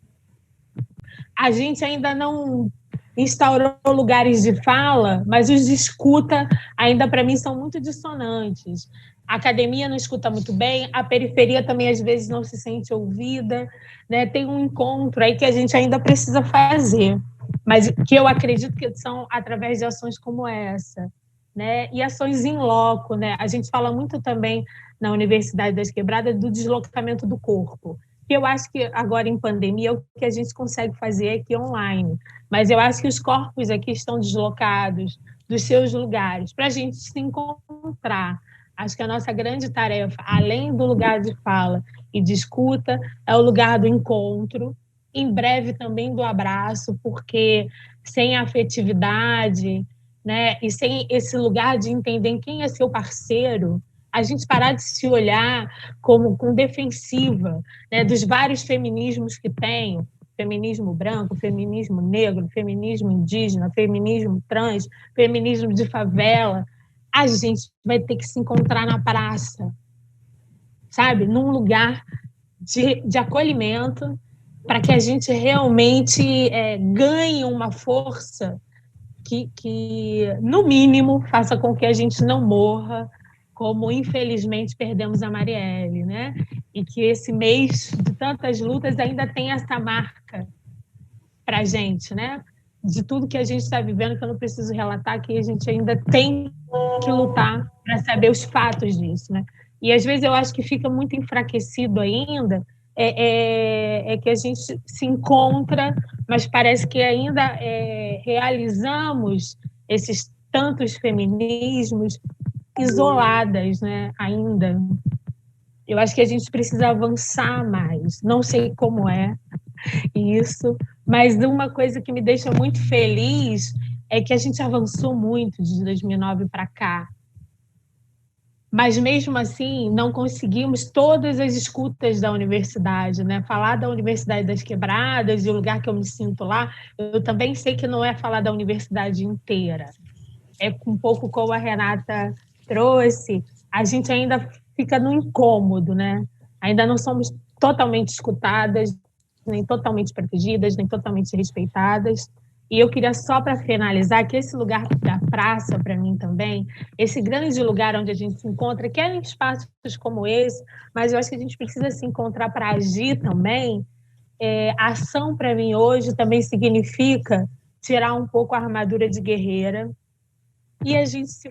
A gente ainda não instaurou lugares de fala, mas os de escuta ainda, para mim, são muito dissonantes. A academia não escuta muito bem, a periferia também, às vezes, não se sente ouvida, né? Tem um encontro aí que a gente ainda precisa fazer, mas que eu acredito que são através de ações como essa, né? E ações in loco, né? A gente fala muito também na Universidade das Quebradas do deslocamento do corpo, que eu acho que agora em pandemia o que a gente consegue fazer aqui online, mas eu acho que os corpos aqui estão deslocados dos seus lugares para a gente se encontrar. Acho que a nossa grande tarefa, além do lugar de fala e de escuta, é o lugar do encontro, em breve também do abraço, porque sem afetividade, né, e sem esse lugar de entender quem é seu parceiro, a gente parar de se olhar como com defensiva, né, dos vários feminismos que tem, feminismo branco, feminismo negro, feminismo indígena, feminismo trans, feminismo de favela. A gente vai ter que se encontrar na praça, sabe? Num lugar de acolhimento, para que a gente realmente ganhe uma força que, no mínimo, faça com que a gente não morra, como infelizmente perdemos a Marielle, né? E que esse mês de tantas lutas ainda tem essa marca para a gente, né? De tudo que a gente está vivendo, que eu não preciso relatar, que a gente ainda tem que lutar para saber os fatos disso, né? E às vezes eu acho que fica muito enfraquecido ainda, que a gente se encontra, mas parece que ainda realizamos esses tantos feminismos isoladas, né, ainda. Eu acho que a gente precisa avançar mais. Não sei como é isso, mas uma coisa que me deixa muito feliz é que a gente avançou muito de 2009 para cá. Mas, mesmo assim, não conseguimos todas as escutas da universidade, né? Falar da Universidade das Quebradas e o lugar que eu me sinto lá, eu também sei que não é falar da universidade inteira. É um pouco como a Renata trouxe, a gente ainda fica no incômodo, né? Ainda não somos totalmente escutadas, nem totalmente protegidas, nem totalmente respeitadas. E eu queria só, para finalizar, que esse lugar da praça, para mim também, esse grande lugar onde a gente se encontra, que é em espaços como esse, mas eu acho que a gente precisa se encontrar para agir também. A ação, para mim, hoje, também significa tirar um pouco a armadura de guerreira e a gente se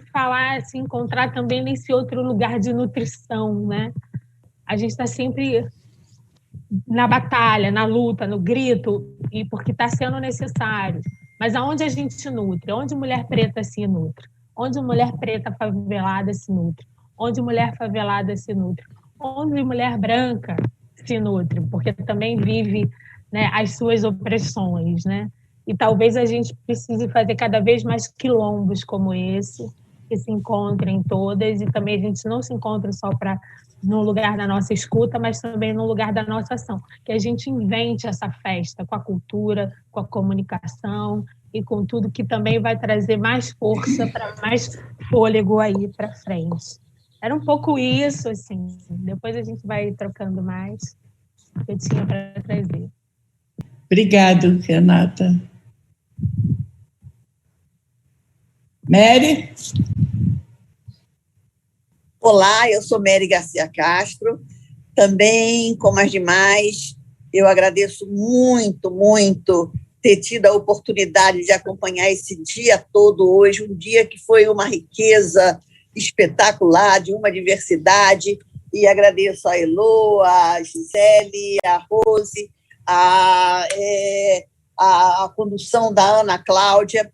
encontrar também nesse outro lugar de nutrição, né? A gente está sempre na batalha, na luta, no grito, e porque está sendo necessário. Mas aonde a gente se nutre? Onde mulher preta se nutre? Onde mulher preta favelada se nutre? Onde mulher favelada se nutre? Onde mulher branca se nutre? Porque também vive, né, as suas opressões, né? E talvez a gente precise fazer cada vez mais quilombos como esse, que se encontrem todas, e também a gente não se encontra só no lugar da nossa escuta, mas também no lugar da nossa ação. Que a gente invente essa festa com a cultura, com a comunicação e com tudo que também vai trazer mais força, para mais fôlego aí para frente. Era um pouco isso, assim. Depois a gente vai trocando mais. que eu tinha para trazer. Obrigado, Renata. Mary? Olá, eu sou Mary Garcia Castro. Também, como as demais, eu agradeço muito, muito ter tido a oportunidade de acompanhar esse dia todo hoje, um dia que foi uma riqueza espetacular, de uma diversidade, e agradeço a Elô, a Gisele, a Rose, a condução da Ana Cláudia.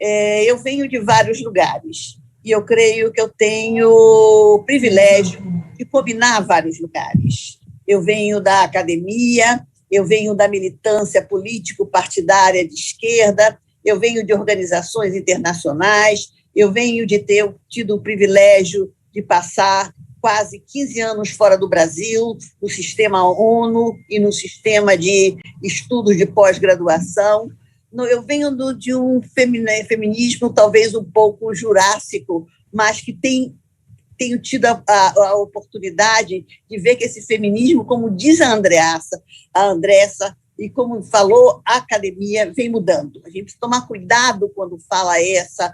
Eu venho de vários lugares, e eu creio que eu tenho o privilégio de combinar vários lugares. Eu venho da academia, eu venho da militância político-partidária de esquerda, eu venho de organizações internacionais, eu venho de ter tido o privilégio de passar quase 15 anos fora do Brasil, no sistema ONU e no sistema de estudos de pós-graduação. Eu venho de um feminismo talvez um pouco jurássico, mas que tenho tido a oportunidade de ver que esse feminismo, como diz a Andressa, e como falou, a academia vem mudando. A gente precisa tomar cuidado quando fala essa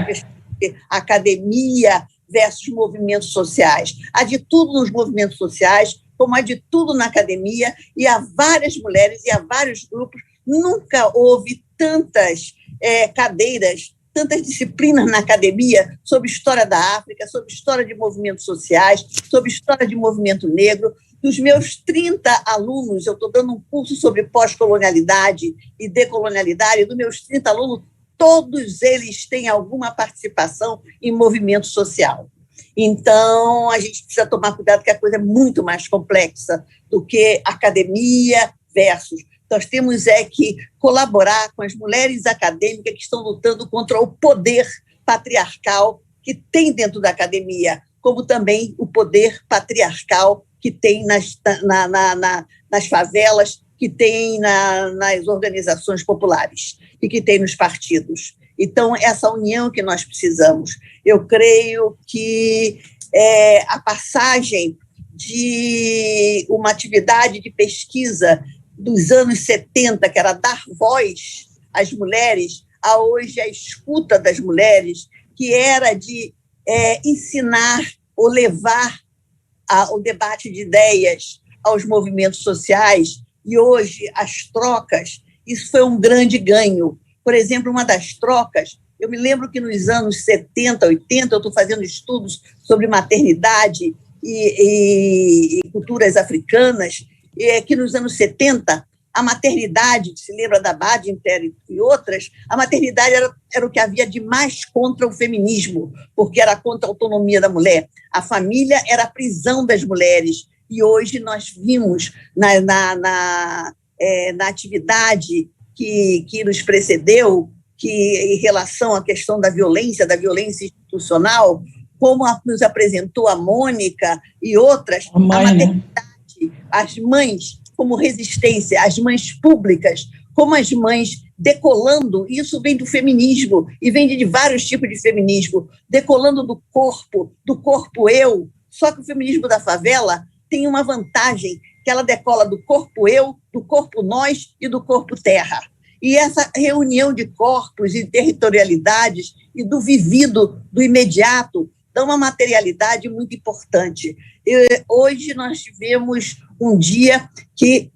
questão de academia versus movimentos sociais. Há de tudo nos movimentos sociais, como há de tudo na academia, e há várias mulheres e há vários grupos. Nunca houve tantas cadeiras, tantas disciplinas na academia sobre história da África, sobre história de movimentos sociais, sobre história de movimento negro. Dos meus 30 alunos, eu estou dando um curso sobre pós-colonialidade e decolonialidade, dos meus 30 alunos, todos eles têm alguma participação em movimento social. Então, a gente precisa tomar cuidado, que a coisa é muito mais complexa do que academia versus. Nós temos que colaborar com as mulheres acadêmicas que estão lutando contra o poder patriarcal que tem dentro da academia, como também o poder patriarcal que tem nas favelas, que tem nas organizações populares e que tem nos partidos. Então, essa união que nós precisamos. Eu creio que a passagem de uma atividade de pesquisa dos anos 70, que era dar voz às mulheres, a hoje a escuta das mulheres, que era de ensinar ou levar o debate de ideias aos movimentos sociais, e hoje as trocas, isso foi um grande ganho. Por exemplo, uma das trocas, eu me lembro que nos anos 70, 80, eu estou fazendo estudos sobre maternidade e culturas africanas, que nos anos 70, a maternidade, se lembra da Badinter e outras, a maternidade era o que havia de mais contra o feminismo, porque era contra a autonomia da mulher. A família era a prisão das mulheres, e hoje nós vimos na atividade que nos precedeu, que em relação à questão da violência institucional, como nos apresentou a Mônica e outras, a maternidade, as mães como resistência, as mães públicas, como as mães decolando, isso vem do feminismo, e vem de vários tipos de feminismo, decolando do corpo eu, só que o feminismo da favela tem uma vantagem, que ela decola do corpo eu, do corpo nós e do corpo terra. E essa reunião de corpos e territorialidades e do vivido, do imediato, dá uma materialidade muito importante. Hoje nós tivemos um dia que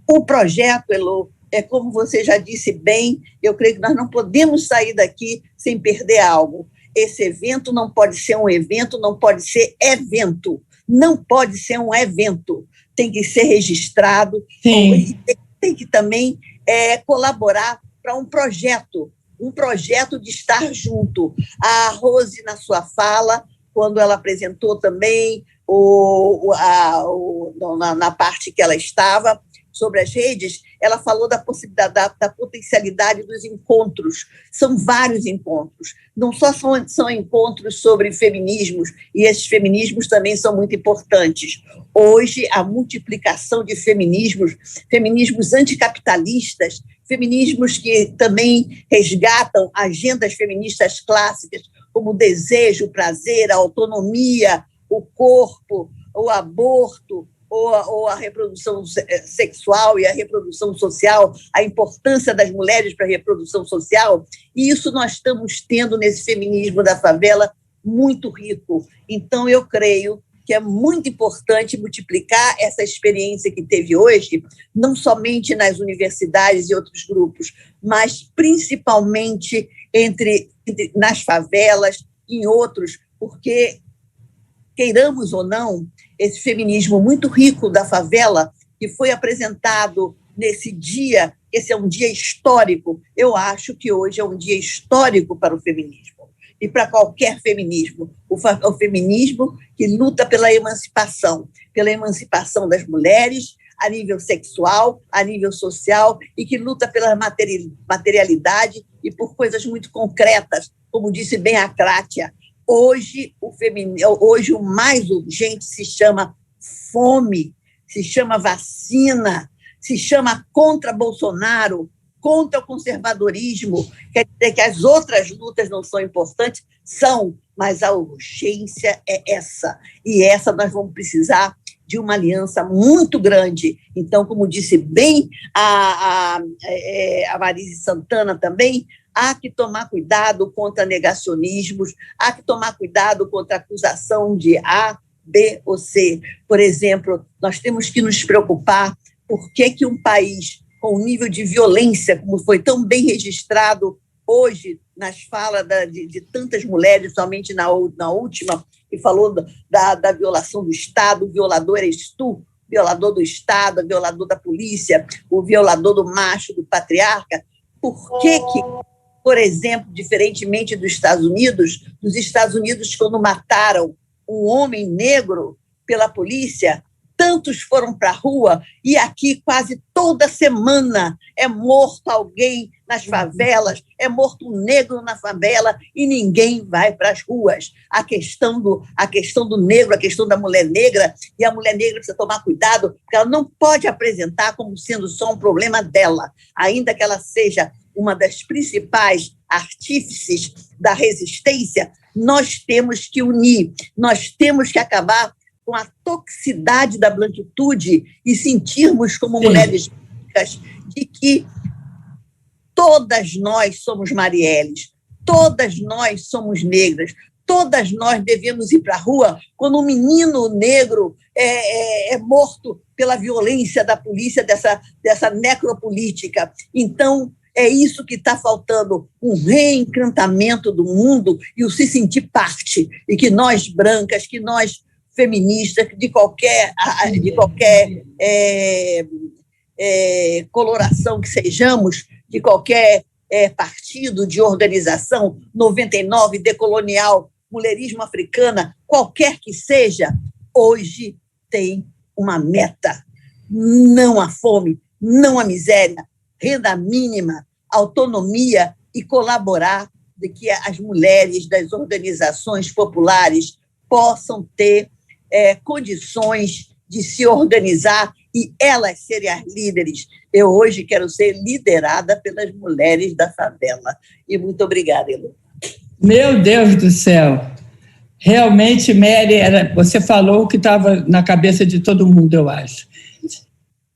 o projeto, Elô, como você já disse bem, eu creio que nós não podemos sair daqui sem perder algo. Esse evento não pode ser um evento, não pode ser evento. Não pode ser um evento. Tem que ser registrado. Sim. Tem que também colaborar para um projeto de estar junto. A Rose, na sua fala, quando ela apresentou também na parte que ela estava, sobre as redes, ela falou da possibilidade, da potencialidade dos encontros. São vários encontros. Não só são encontros sobre feminismos, e esses feminismos também são muito importantes. Hoje, a multiplicação de feminismos anticapitalistas, feminismos que também resgatam agendas feministas clássicas, como o desejo, o prazer, a autonomia, o corpo, o aborto, ou a reprodução sexual e a reprodução social, a importância das mulheres para a reprodução social, e isso nós estamos tendo nesse feminismo da favela muito rico. Então, eu creio que é muito importante multiplicar essa experiência que teve hoje, não somente nas universidades e outros grupos, mas principalmente nas favelas, em outros, porque, queiramos ou não, esse feminismo muito rico da favela, que foi apresentado nesse dia, esse é um dia histórico, eu acho que hoje é um dia histórico para o feminismo. E para qualquer feminismo, o feminismo que luta pela emancipação das mulheres, a nível sexual, a nível social, e que luta pela materialidade e por coisas muito concretas, como disse bem a Crátia. Hoje o mais urgente se chama fome, se chama vacina, se chama contra Bolsonaro, contra o conservadorismo. Quer dizer que as outras lutas não são importantes? São, mas a urgência é essa. E essa nós vamos precisar de uma aliança muito grande. Então, como disse bem a Marise Santana também, há que tomar cuidado contra negacionismos, há que tomar cuidado contra a acusação de A, B ou C. Por exemplo, nós temos que nos preocupar por que um país com o nível de violência, como foi tão bem registrado hoje nas falas de tantas mulheres, somente na última, que falou da violação do Estado, o violador és tu, violador do Estado, violador da polícia, o violador do macho, do patriarca. Por que, por exemplo, diferentemente dos Estados Unidos, quando mataram um homem negro pela polícia, tantos foram para a rua, e aqui quase toda semana é morto alguém nas favelas, é morto um negro na favela, e ninguém vai para as ruas. A questão do negro, a questão da mulher negra, e a mulher negra precisa tomar cuidado, porque ela não pode apresentar como sendo só um problema dela, ainda que ela seja uma das principais artífices da resistência. Nós temos que unir, nós temos que acabar com a toxicidade da branquitude e sentirmos como mulheres brancas de que todas nós somos Marielles, todas nós somos negras, todas nós devemos ir para a rua quando um menino negro é morto pela violência da polícia, dessa necropolítica. Então, é isso que está faltando, um reencantamento do mundo e o se sentir parte, e que nós brancas, que nós feministas, de qualquer coloração que sejamos, de qualquer partido, de organização, 99, decolonial, mulherismo africana, qualquer que seja, hoje tem uma meta. Não a fome, não a miséria, renda mínima, autonomia e colaborar de que as mulheres das organizações populares possam ter condições de se organizar e elas serem as líderes. Eu hoje quero ser liderada pelas mulheres da favela. E muito obrigada, Elu. Meu Deus do céu! Realmente, Mary, você falou o que estava na cabeça de todo mundo, eu acho.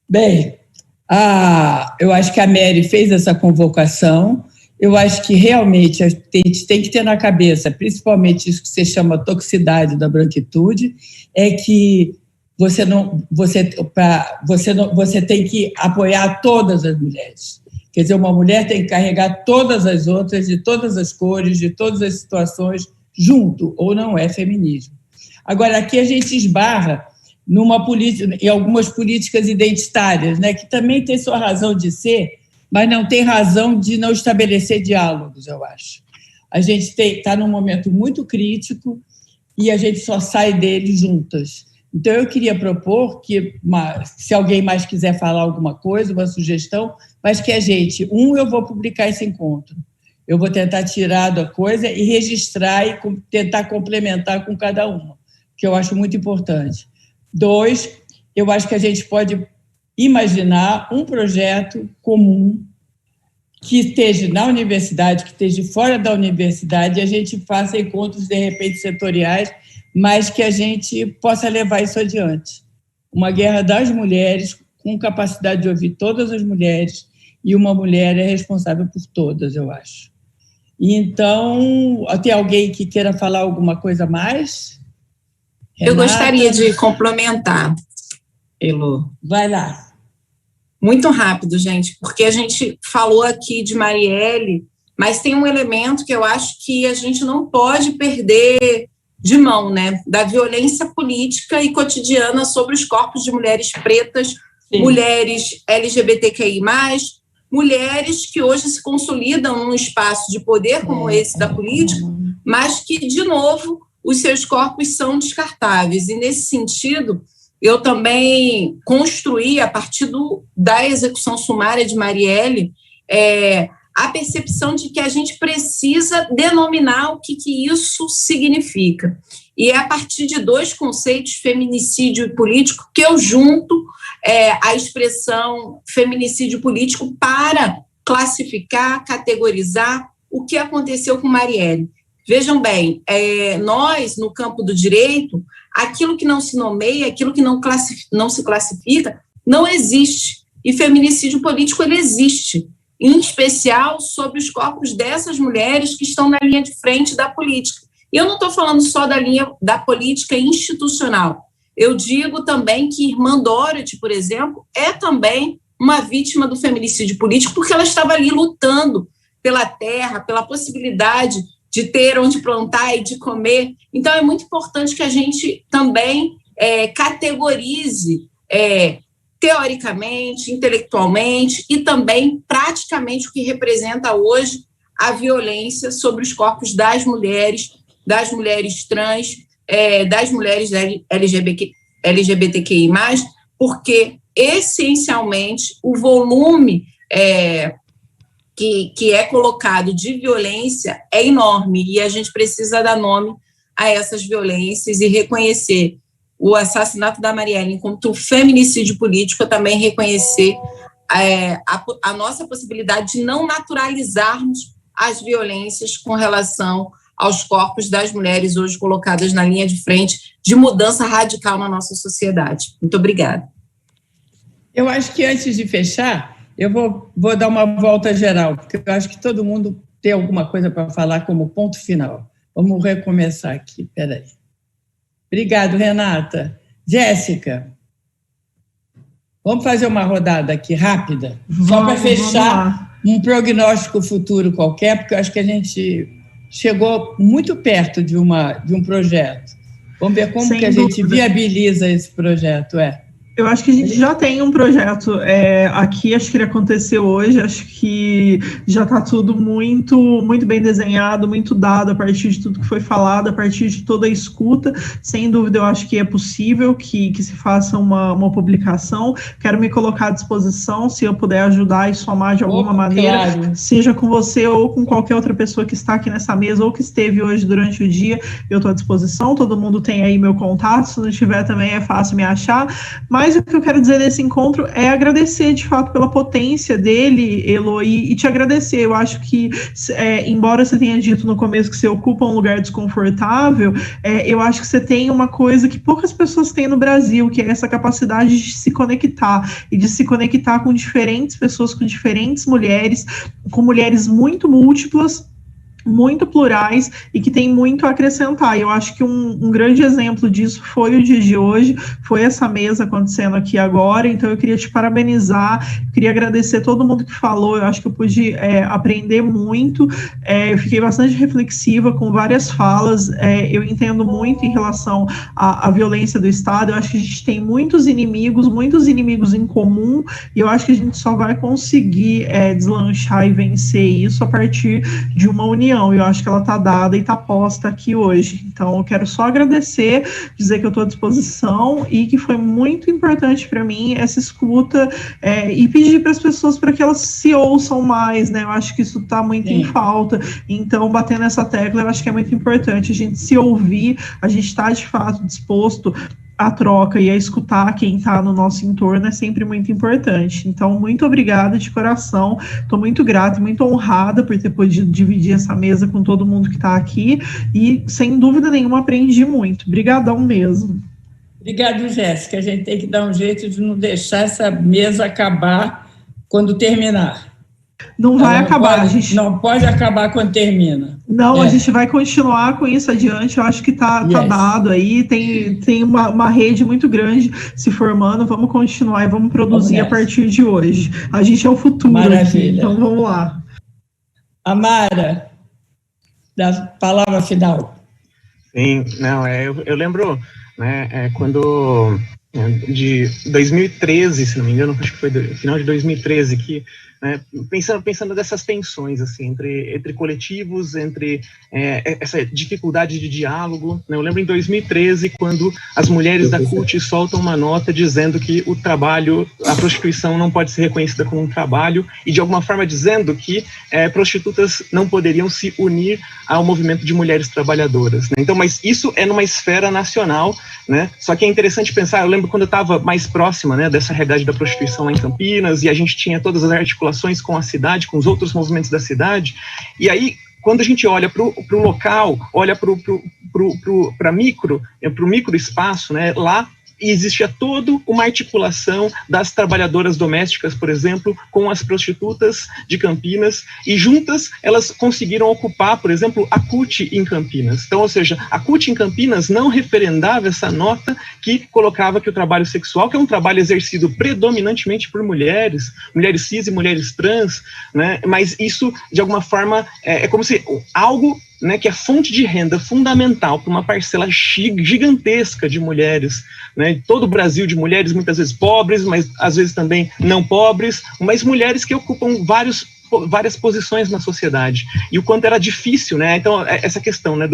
Bem, eu acho que a Mary fez essa convocação. Eu acho que realmente a gente tem que ter na cabeça, principalmente isso que você chama toxicidade da branquitude, é que você tem que apoiar todas as mulheres. Quer dizer, uma mulher tem que carregar todas as outras, de todas as cores, de todas as situações, junto, ou não é feminismo. Agora, aqui a gente esbarra em algumas políticas identitárias, né, que também tem sua razão de ser, mas não tem razão de não estabelecer diálogos, eu acho. A gente está num momento muito crítico e a gente só sai dele juntas. Então, eu queria propor que, se alguém mais quiser falar alguma coisa, uma sugestão, mas que a gente, eu vou publicar esse encontro. Eu vou tentar tirar da coisa e registrar e tentar complementar com cada uma, que eu acho muito importante. 2, eu acho que a gente pode imaginar um projeto comum que esteja na universidade, que esteja fora da universidade, e a gente faça encontros, de repente, setoriais, mas que a gente possa levar isso adiante. uma guerra das mulheres, com capacidade de ouvir todas as mulheres, e uma mulher é responsável por todas, eu acho. Então, tem alguém que queira falar alguma coisa mais? Eu Renata? gostaria de complementar, Elo. Vai lá. Muito rápido, gente, porque a gente falou aqui de Marielle, mas tem um elemento que eu acho que a gente não pode perder de mão, né? Da violência política e cotidiana sobre os corpos de mulheres pretas, sim, mulheres LGBTQI+, mulheres que hoje se consolidam num espaço de poder como esse da política, mas que, de novo, os seus corpos são descartáveis. E, nesse sentido, eu também construí, a partir da execução sumária de Marielle, a percepção de que a gente precisa denominar o que isso significa. E é a partir de dois conceitos, feminicídio e político, que eu junto a expressão feminicídio político para classificar, categorizar o que aconteceu com Marielle. Vejam bem, nós, no campo do direito, aquilo que não se nomeia, aquilo que não se classifica, não existe. E feminicídio político, ele existe, em especial sobre os corpos dessas mulheres que estão na linha de frente da política. E eu não estou falando só da linha da política institucional. Eu digo também que Irmã Dorothy, por exemplo, é também uma vítima do feminicídio político, porque ela estava ali lutando pela terra, pela possibilidade de ter onde plantar e de comer. Então, é muito importante que a gente também categorize teoricamente, intelectualmente e também praticamente o que representa hoje a violência sobre os corpos das mulheres trans, das mulheres LGBTQI+, porque, essencialmente, o volume que é colocado de violência é enorme e a gente precisa dar nome a essas violências e reconhecer o assassinato da Marielle enquanto feminicídio político, também reconhecer a nossa possibilidade de não naturalizarmos as violências com relação aos corpos das mulheres hoje colocadas na linha de frente de mudança radical na nossa sociedade. Muito obrigada. Eu acho que antes de fechar, eu vou dar uma volta geral, porque eu acho que todo mundo tem alguma coisa para falar como ponto final. Vamos recomeçar aqui, peraí. Obrigado, Renata. Jéssica, vamos fazer uma rodada aqui rápida, só para fechar um prognóstico futuro qualquer, porque eu acho que a gente chegou muito perto de um projeto. Vamos ver como que a gente viabiliza esse projeto. Eu acho que a gente já tem um projeto aqui, acho que ele aconteceu hoje, acho que já está tudo muito, muito bem desenhado, muito dado a partir de tudo que foi falado, a partir de toda a escuta. Sem dúvida, eu acho que é possível que se faça uma publicação. Quero me colocar à disposição, se eu puder ajudar e somar de alguma maneira, claro, seja com você ou com qualquer outra pessoa que está aqui nessa mesa ou que esteve hoje durante o dia, eu estou à disposição. Todo mundo tem aí meu contato, se não tiver também é fácil me achar. Mas o que eu quero dizer nesse encontro é agradecer, de fato, pela potência dele, Elo, e te agradecer. Eu acho que, embora você tenha dito no começo que você ocupa um lugar desconfortável, eu acho que você tem uma coisa que poucas pessoas têm no Brasil, que é essa capacidade de se conectar, e de se conectar com diferentes pessoas, com diferentes mulheres, com mulheres muito múltiplas, muito plurais e que tem muito a acrescentar. Eu acho que um grande exemplo disso foi o dia de hoje, foi essa mesa acontecendo aqui agora, então eu queria te parabenizar, queria agradecer todo mundo que falou, eu acho que eu pude aprender muito, eu fiquei bastante reflexiva com várias falas, eu entendo muito em relação à violência do Estado, eu acho que a gente tem muitos inimigos em comum, e eu acho que a gente só vai conseguir deslanchar e vencer isso a partir de uma união. Eu acho que ela está dada e está posta aqui hoje. Então, eu quero só agradecer, dizer que eu estou à disposição e que foi muito importante para mim essa escuta e pedir para as pessoas para que elas se ouçam mais, né? Eu acho que isso está muito em falta. Então, bater nessa tecla, eu acho que é muito importante a gente se ouvir, a gente está, de fato, disposto a troca e a escutar quem está no nosso entorno é sempre muito importante. Então, muito obrigada de coração, estou muito grata e muito honrada por ter podido dividir essa mesa com todo mundo que está aqui e, sem dúvida nenhuma, aprendi muito. Obrigadão mesmo. Obrigada, Jéssica. A gente tem que dar um jeito de não deixar essa mesa acabar quando terminar. Não vai acabar. A gente não pode acabar quando termina. Não, a gente vai continuar com isso adiante. Eu acho que tá dado aí. Tem uma rede muito grande se formando. Vamos continuar e vamos produzir a partir de hoje. A gente é o futuro. Maravilha. Aqui, então vamos lá. Amara, da palavra final. Sim, não, eu lembro, né, quando de 2013, se não me engano, acho que foi final de 2013, que pensando dessas tensões assim entre coletivos, entre essa dificuldade de diálogo, né? Eu lembro em 2013 quando as mulheres da CUT soltam uma nota dizendo que o trabalho, a prostituição não pode ser reconhecida como um trabalho e de alguma forma dizendo que prostitutas não poderiam se unir ao movimento de mulheres trabalhadoras, né? Então, mas isso é numa esfera nacional, né? Só que é interessante pensar, eu lembro quando eu estava mais próxima, né, dessa realidade da prostituição lá em Campinas, e a gente tinha todas as articulações com a cidade, com os outros movimentos da cidade, e aí quando a gente olha para o local, olha para o micro espaço, né, lá existia toda uma articulação das trabalhadoras domésticas, por exemplo, com as prostitutas de Campinas, e juntas elas conseguiram ocupar, por exemplo, a CUT em Campinas. Então, ou seja, a CUT em Campinas não referendava essa nota que colocava que o trabalho sexual, que é um trabalho exercido predominantemente por mulheres cis e mulheres trans, né, mas isso, de alguma forma, é como se algo, né, que é fonte de renda fundamental para uma parcela gigantesca de mulheres, né, todo o Brasil, de mulheres muitas vezes pobres, mas às vezes também não pobres, mas mulheres que ocupam várias posições na sociedade, e o quanto era difícil, né, então essa questão, né,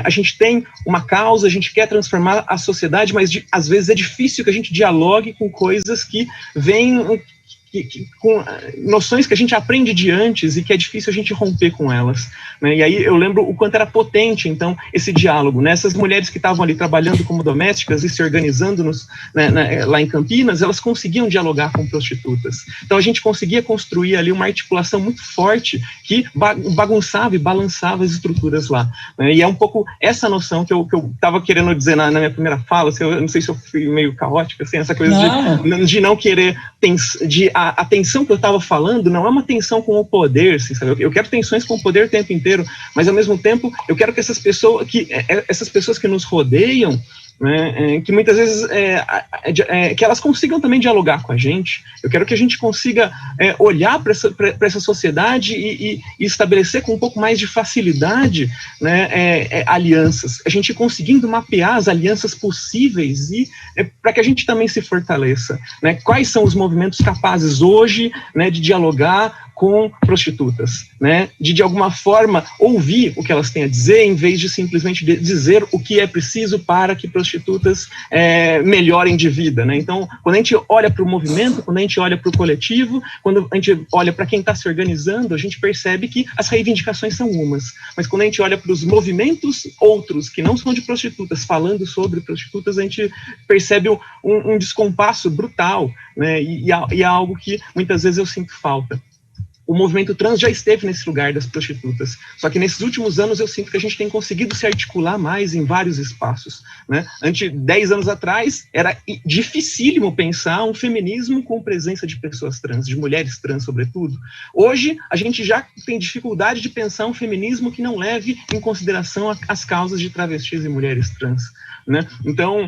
a gente tem uma causa, a gente quer transformar a sociedade, mas às vezes é difícil que a gente dialogue com coisas que vêm com noções que a gente aprende de antes e que é difícil a gente romper com elas, né? E aí eu lembro o quanto era potente, então, esse diálogo, né? Essas mulheres que estavam ali trabalhando como domésticas e se organizando lá em Campinas, elas conseguiam dialogar com prostitutas. Então a gente conseguia construir ali uma articulação muito forte que bagunçava e balançava as estruturas lá, né? E é um pouco essa noção que eu estava querendo dizer na minha primeira fala, assim, eu não sei se eu fui meio caótica, assim, essa coisa de não querer a tensão que eu estava falando não é uma tensão com o poder, assim, sabe? Eu quero tensões com o poder o tempo inteiro, mas ao mesmo tempo eu quero que essas pessoas que nos rodeiam, né, que muitas vezes que elas consigam também dialogar com a gente. Eu quero que a gente consiga olhar para essa sociedade e estabelecer com um pouco mais de facilidade, né, alianças, a gente conseguindo mapear as alianças possíveis e para que a gente também se fortaleça, né? Quais são os movimentos capazes hoje, né, de dialogar com prostitutas, né, de alguma forma ouvir o que elas têm a dizer, em vez de simplesmente dizer o que é preciso para que prostitutas melhorem de vida, né? Então, quando a gente olha para o movimento, quando a gente olha para o coletivo, quando a gente olha para quem está se organizando, a gente percebe que as reivindicações são umas, mas quando a gente olha para os movimentos outros, que não são de prostitutas, falando sobre prostitutas, a gente percebe um descompasso brutal, né, e é algo que muitas vezes eu sinto falta. O movimento trans já esteve nesse lugar das prostitutas, só que nesses últimos anos eu sinto que a gente tem conseguido se articular mais em vários espaços, né? 10 anos atrás era dificílimo pensar um feminismo com presença de pessoas trans, de mulheres trans sobretudo. Hoje a gente já tem dificuldade de pensar um feminismo que não leve em consideração as causas de travestis e mulheres trans, né? Então,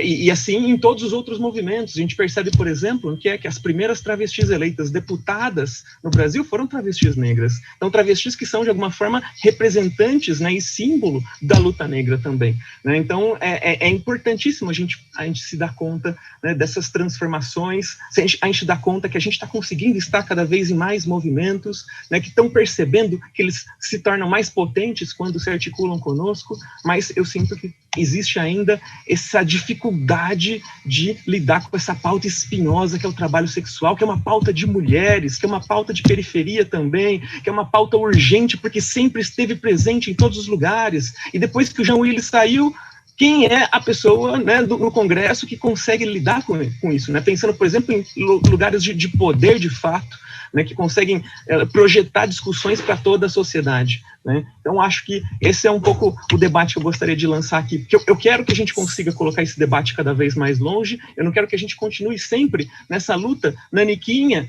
e assim em todos os outros movimentos, a gente percebe, por exemplo, que as primeiras travestis eleitas deputadas no Brasil foram travestis negras. Então, travestis que são, de alguma forma, representantes, né, e símbolo da luta negra também, né? Então, é importantíssimo a gente se dar conta, né, dessas transformações, a gente dar conta que a gente está conseguindo estar cada vez em mais movimentos, né, que estão percebendo que eles se tornam mais potentes quando se articulam conosco, mas eu sinto que existe ainda essa dificuldade de lidar com essa pauta espinhosa que é o trabalho sexual, que é uma pauta de mulheres, que é uma pauta de periferia também, que é uma pauta urgente porque sempre esteve presente em todos os lugares, e depois que o Jean Willis saiu, quem é a pessoa, né, no Congresso que consegue lidar com isso, né? Pensando, por exemplo, em lugares de poder de fato, né, que conseguem projetar discussões para toda a sociedade, né? Então, acho que esse é um pouco o debate que eu gostaria de lançar aqui, porque eu quero que a gente consiga colocar esse debate cada vez mais longe, eu não quero que a gente continue sempre nessa luta naniquinha,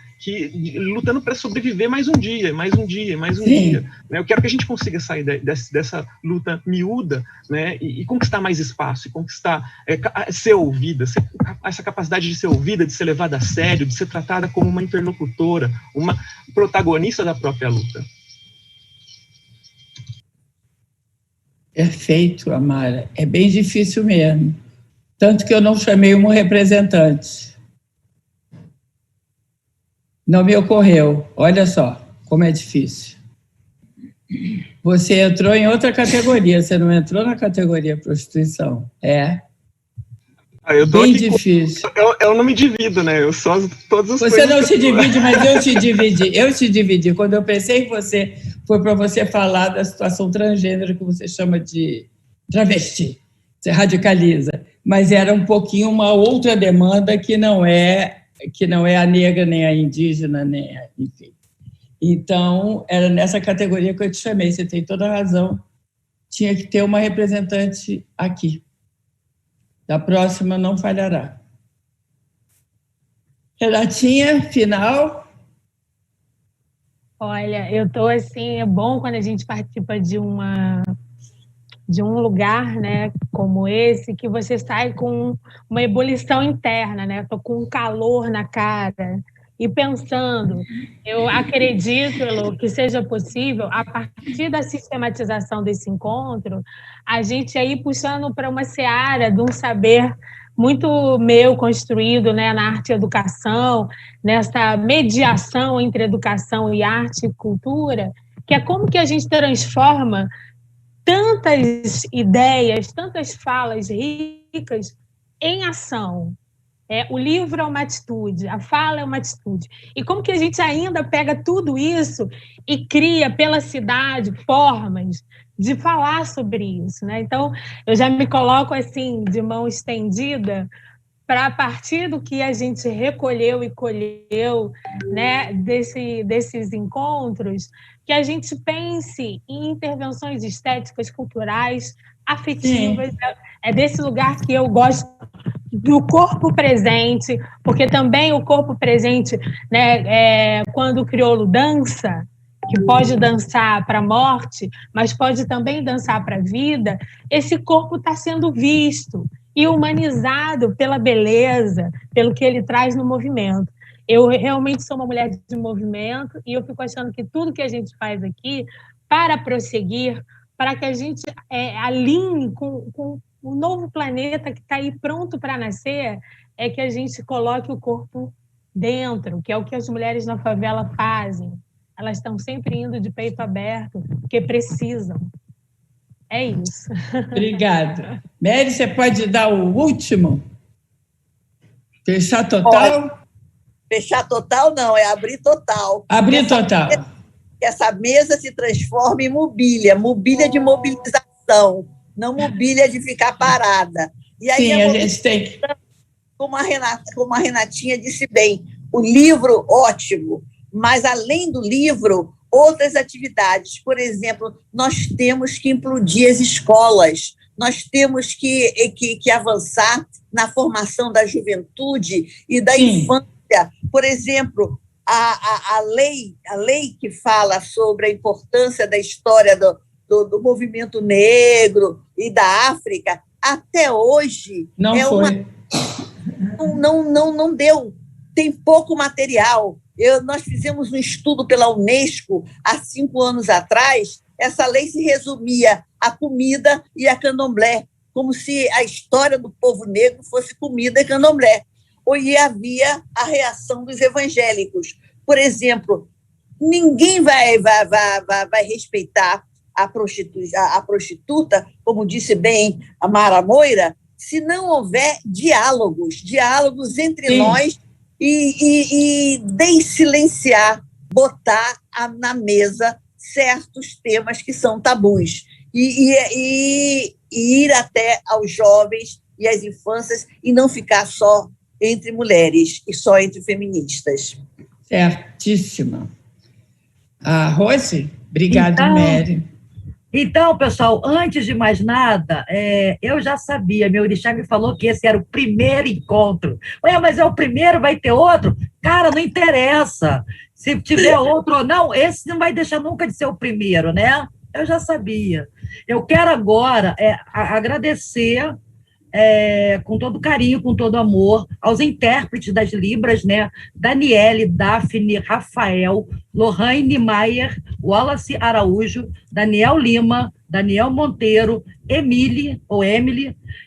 lutando para sobreviver mais um dia, mais um dia, mais um dia, né? Eu quero que a gente consiga sair dessa luta miúda, né, e conquistar mais espaço, e conquistar, ser ouvida, essa capacidade de ser ouvida, de ser levada a sério, de ser tratada como uma interlocutora, uma protagonista da própria luta. Perfeito, Amara. É bem difícil mesmo. Tanto que eu não chamei um representante. Não me ocorreu. Olha só como é difícil. Você entrou em outra categoria, você não entrou na categoria prostituição. Eu tô bem aqui difícil. Eu não me divido, né? Eu só todas as Você coisas. Não se divide, mas eu te dividi. Quando eu pensei em você, foi para você falar da situação transgênero que você chama de travesti. Você radicaliza. Mas era um pouquinho uma outra demanda que não é a negra, nem a indígena, nem a... Enfim. Então, era nessa categoria que eu te chamei. Você tem toda a razão. Tinha que ter uma representante aqui. Da próxima não falhará. Renatinha, final? Olha, eu estou assim, é bom quando a gente participa de um lugar, né, como esse, que você sai com uma ebulição interna, né? Estou com um calor na cara e pensando. Eu acredito, Elô, que seja possível, a partir da sistematização desse encontro, a gente aí puxando para uma seara de um saber muito meu construído, né, na arte e educação, nessa mediação entre educação e arte e cultura, que é como que a gente transforma tantas ideias, tantas falas ricas em ação. O livro é uma atitude, a fala é uma atitude. E como que a gente ainda pega tudo isso e cria pela cidade formas de falar sobre isso, né? Então, eu já me coloco assim, de mão estendida, para a partir do que a gente recolheu e colheu, né, desses encontros, que a gente pense em intervenções estéticas, culturais, afetivas. Sim. É desse lugar que eu gosto do corpo presente, porque também o corpo presente, né, quando o crioulo dança, que pode dançar para a morte, mas pode também dançar para a vida, esse corpo está sendo visto e humanizado pela beleza, pelo que ele traz no movimento. Eu realmente sou uma mulher de movimento e eu fico achando que tudo que a gente faz aqui, para prosseguir, para que a gente alinhe com o novo planeta que está aí pronto para nascer, é que a gente coloque o corpo dentro, que é o que as mulheres na favela fazem. Elas estão sempre indo de peito aberto, porque precisam. É isso. Obrigada. Mary, você pode dar o último? Fechar total? Fechar total não, é abrir total. Abrir total. Que essa mesa se transforme em mobília de mobilização, não mobília de ficar parada. E aí sim, a gente tem. Como a Renatinha disse bem, o livro, ótimo, mas além do livro, outras atividades. Por exemplo, nós temos que implodir as escolas, nós temos que avançar na formação da juventude e da infância. Por exemplo, a lei que fala sobre a importância da história do movimento negro e da África, até hoje não foi. Não deu. Tem pouco material. Nós fizemos um estudo pela Unesco há 5 anos atrás. Essa lei se resumia à comida e a candomblé, como se a história do povo negro fosse comida e candomblé. E havia a reação dos evangélicos. Por exemplo, ninguém vai respeitar a prostituta, como disse bem a Mara Moira, se não houver diálogos entre nós e silenciar, botar na mesa certos temas que são tabus. e ir até aos jovens e às infâncias e não ficar só entre mulheres e só entre feministas. Certíssima. A Rose? Obrigada, Mary. Então, pessoal, antes de mais nada, eu já sabia, meu orixá me falou que esse era o primeiro encontro. Ué, mas é o primeiro, vai ter outro? Cara, não interessa. Se tiver outro ou não, esse não vai deixar nunca de ser o primeiro, né? Eu já sabia. Eu quero agora agradecer com todo carinho, com todo amor, aos intérpretes das Libras, né? Daniele, Daphne, Rafael, Lohane Maier, Wallace Araújo, Daniel Lima, Daniel Monteiro, Emily,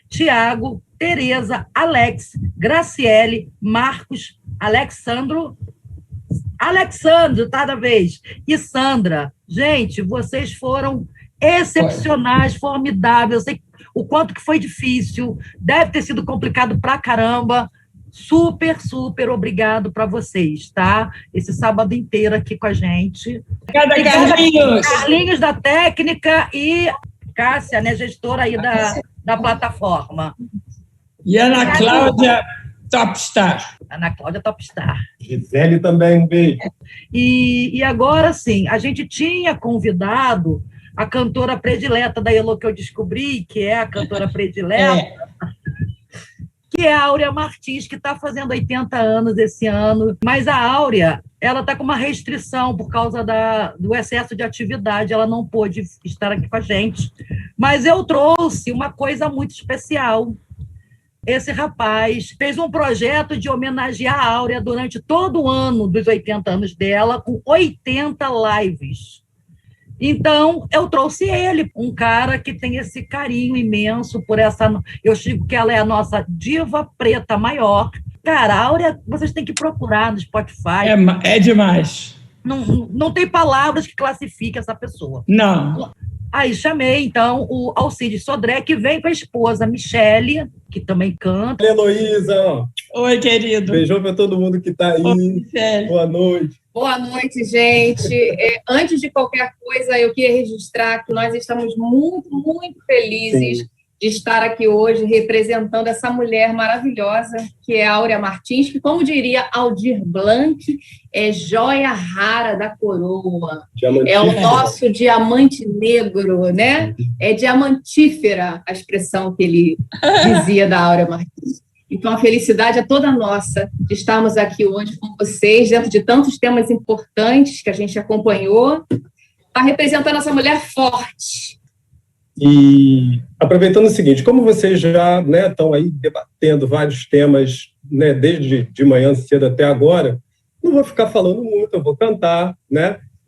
Tiago, Tereza, Alex, Graciele, Marcos, Alexandro, cada vez, e Sandra. Gente, vocês foram excepcionais, formidáveis. Eu sei o quanto que foi difícil, deve ter sido complicado pra caramba. Super, super obrigado para vocês, tá? Esse sábado inteiro aqui com a gente. Obrigada, Carlinhos! Carlinhos da técnica e Cássia, né, gestora aí da plataforma. E Ana Cláudia Topstar. Ana Cláudia Topstar. Gisele também, um beijo. E agora, sim, a gente tinha convidado a cantora predileta da Elo, que eu descobri, que é a cantora predileta, que é a Áurea Martins, que está fazendo 80 anos esse ano. Mas a Áurea, ela está com uma restrição por causa do excesso de atividade, ela não pôde estar aqui com a gente. Mas eu trouxe uma coisa muito especial. Esse rapaz fez um projeto de homenagear a Áurea durante todo o ano dos 80 anos dela, com 80 lives. Então, eu trouxe ele, um cara que tem esse carinho imenso por essa... Eu digo que ela é a nossa diva preta maior. Cara, a Áurea, vocês têm que procurar no Spotify. É demais. Não tem palavras que classifiquem essa pessoa. Não. Aí chamei, então, o Alcides Sodré, que vem com a esposa Michele, que também canta. Heloísa! Oi, querido. Beijão para todo mundo que está aí. Oi, boa noite. Boa noite, gente. Antes de qualquer coisa, eu queria registrar que nós estamos muito, muito felizes de estar aqui hoje representando essa mulher maravilhosa, que é a Áurea Martins, que, como diria Aldir Blanc, é joia rara da coroa. É o nosso diamante negro, né? É diamantífera a expressão que ele dizia da Áurea Martins. Então, a felicidade é toda nossa de estarmos aqui hoje com vocês, dentro de tantos temas importantes que a gente acompanhou, está representando essa mulher forte. E aproveitando o seguinte, como vocês já estão aí debatendo vários temas, desde de manhã cedo até agora, não vou ficar falando muito, eu vou cantar,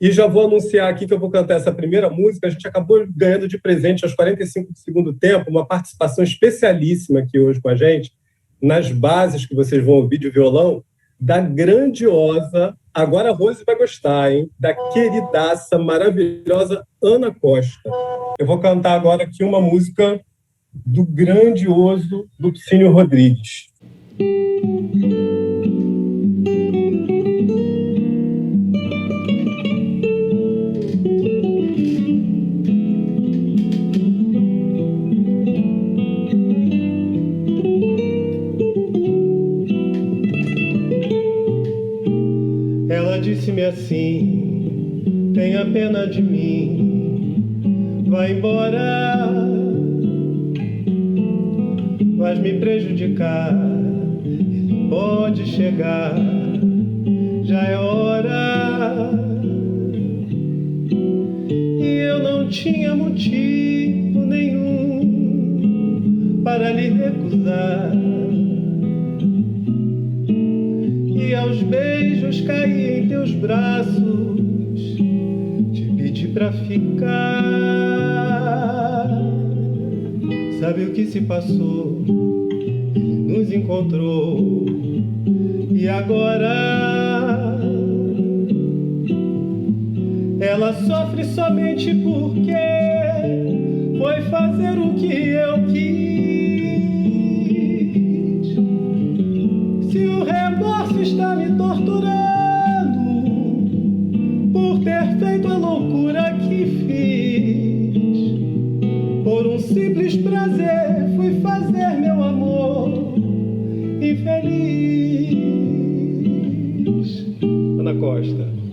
e já vou anunciar aqui que eu vou cantar essa primeira música. A gente acabou ganhando de presente aos 45 do segundo tempo uma participação especialíssima aqui hoje com a gente, nas bases que vocês vão ouvir de violão, da grandiosa, agora a Rose vai gostar, da queridaça, maravilhosa Ana Costa. Eu vou cantar agora aqui uma música do grandioso Lupicínio Rodrigues. Disse-me assim, tenha pena de mim, vai embora, vais me prejudicar, pode chegar, já é hora, e eu não tinha motivo nenhum para lhe recusar. E aos beijos caí em teus braços, te pedi pra ficar. Sabe o que se passou? Ele nos encontrou. E agora ela sofre somente porque foi fazer o que eu quis. Se o remorso está me torturando por ter feito a loucura que fiz, Ana Costa.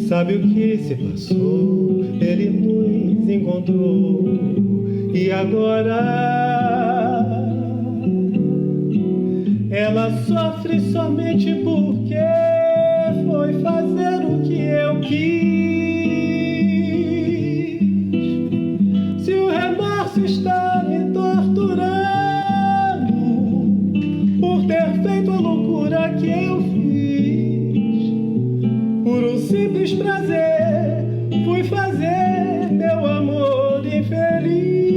Sabe o que se passou? Ele nos encontrou e agora ela sofre somente porque foi fazer o que eu quis. Se o remorso está me torturando por ter feito a loucura que eu fiz, por um simples prazer, fui fazer meu amor infeliz.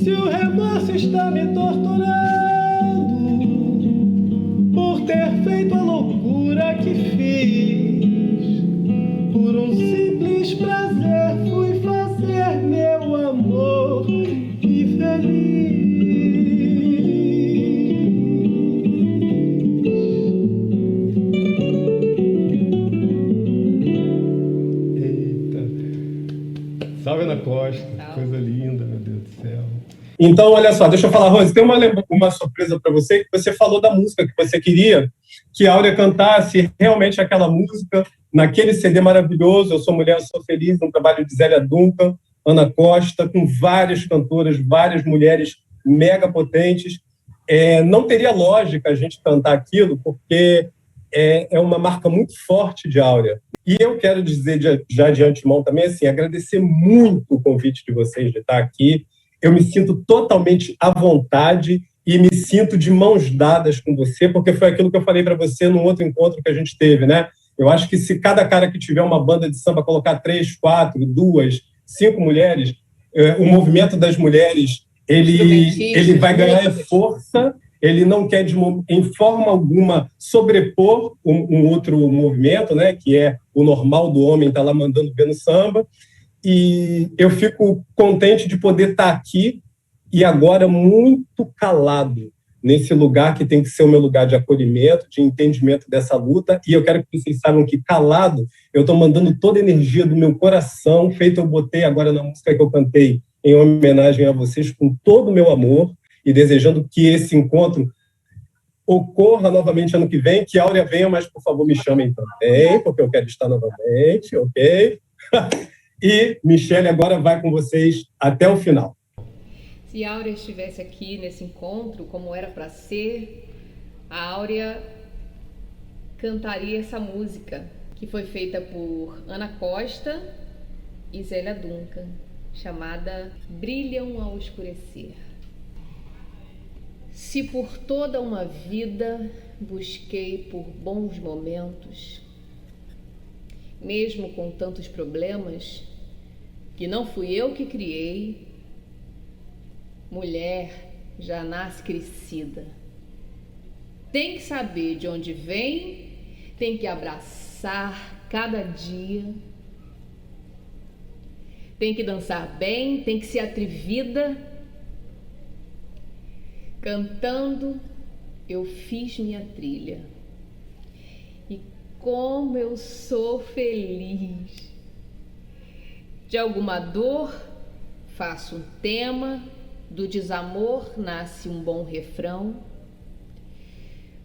Se o remorso está me torturando por ter feito a loucura que fiz, por um simples prazer, fui fazer meu amor infeliz. Salve Ana Costa, coisa linda, meu Deus do céu. Então, olha só, deixa eu falar, Rose, tem uma surpresa para você, que você falou da música que você queria que a Áurea cantasse realmente aquela música naquele CD maravilhoso, Eu Sou Mulher, Eu Sou Feliz, um trabalho de Zélia Duncan, Ana Costa, com várias cantoras, várias mulheres mega potentes. Não teria lógica a gente cantar aquilo, porque é uma marca muito forte de Áurea. E eu quero dizer já de antemão também, assim, agradecer muito o convite de vocês de estar aqui. Eu me sinto totalmente à vontade e me sinto de mãos dadas com você, porque foi aquilo que eu falei para você no outro encontro que a gente teve, né? Eu acho que se cada cara que tiver uma banda de samba colocar 3, 4, 2, 5 mulheres, o movimento das mulheres, ele vai ganhar força. Ele não quer, em forma alguma, sobrepor um outro movimento, né, que é o normal do homem estar lá mandando ver no samba. E eu fico contente de poder estar aqui e agora muito calado nesse lugar que tem que ser o meu lugar de acolhimento, de entendimento dessa luta. E eu quero que vocês saibam que, calado, eu estou mandando toda a energia do meu coração, feito eu botei agora na música que eu cantei em homenagem a vocês, com todo o meu amor, e desejando que esse encontro ocorra novamente ano que vem, que a Áurea venha, mas, por favor, me chamem também, porque eu quero estar novamente, ok? E Michele agora vai com vocês até o final. Se a Áurea estivesse aqui nesse encontro, como era para ser, a Áurea cantaria essa música, que foi feita por Ana Costa e Zélia Duncan, chamada Brilham ao Escurecer. Se por toda uma vida busquei por bons momentos, mesmo com tantos problemas, que não fui eu que criei, mulher já nasce crescida. Tem que saber de onde vem, tem que abraçar cada dia, tem que dançar bem, tem que ser atrevida. Cantando, eu fiz minha trilha. E como eu sou feliz. De alguma dor, faço um tema, do desamor nasce um bom refrão.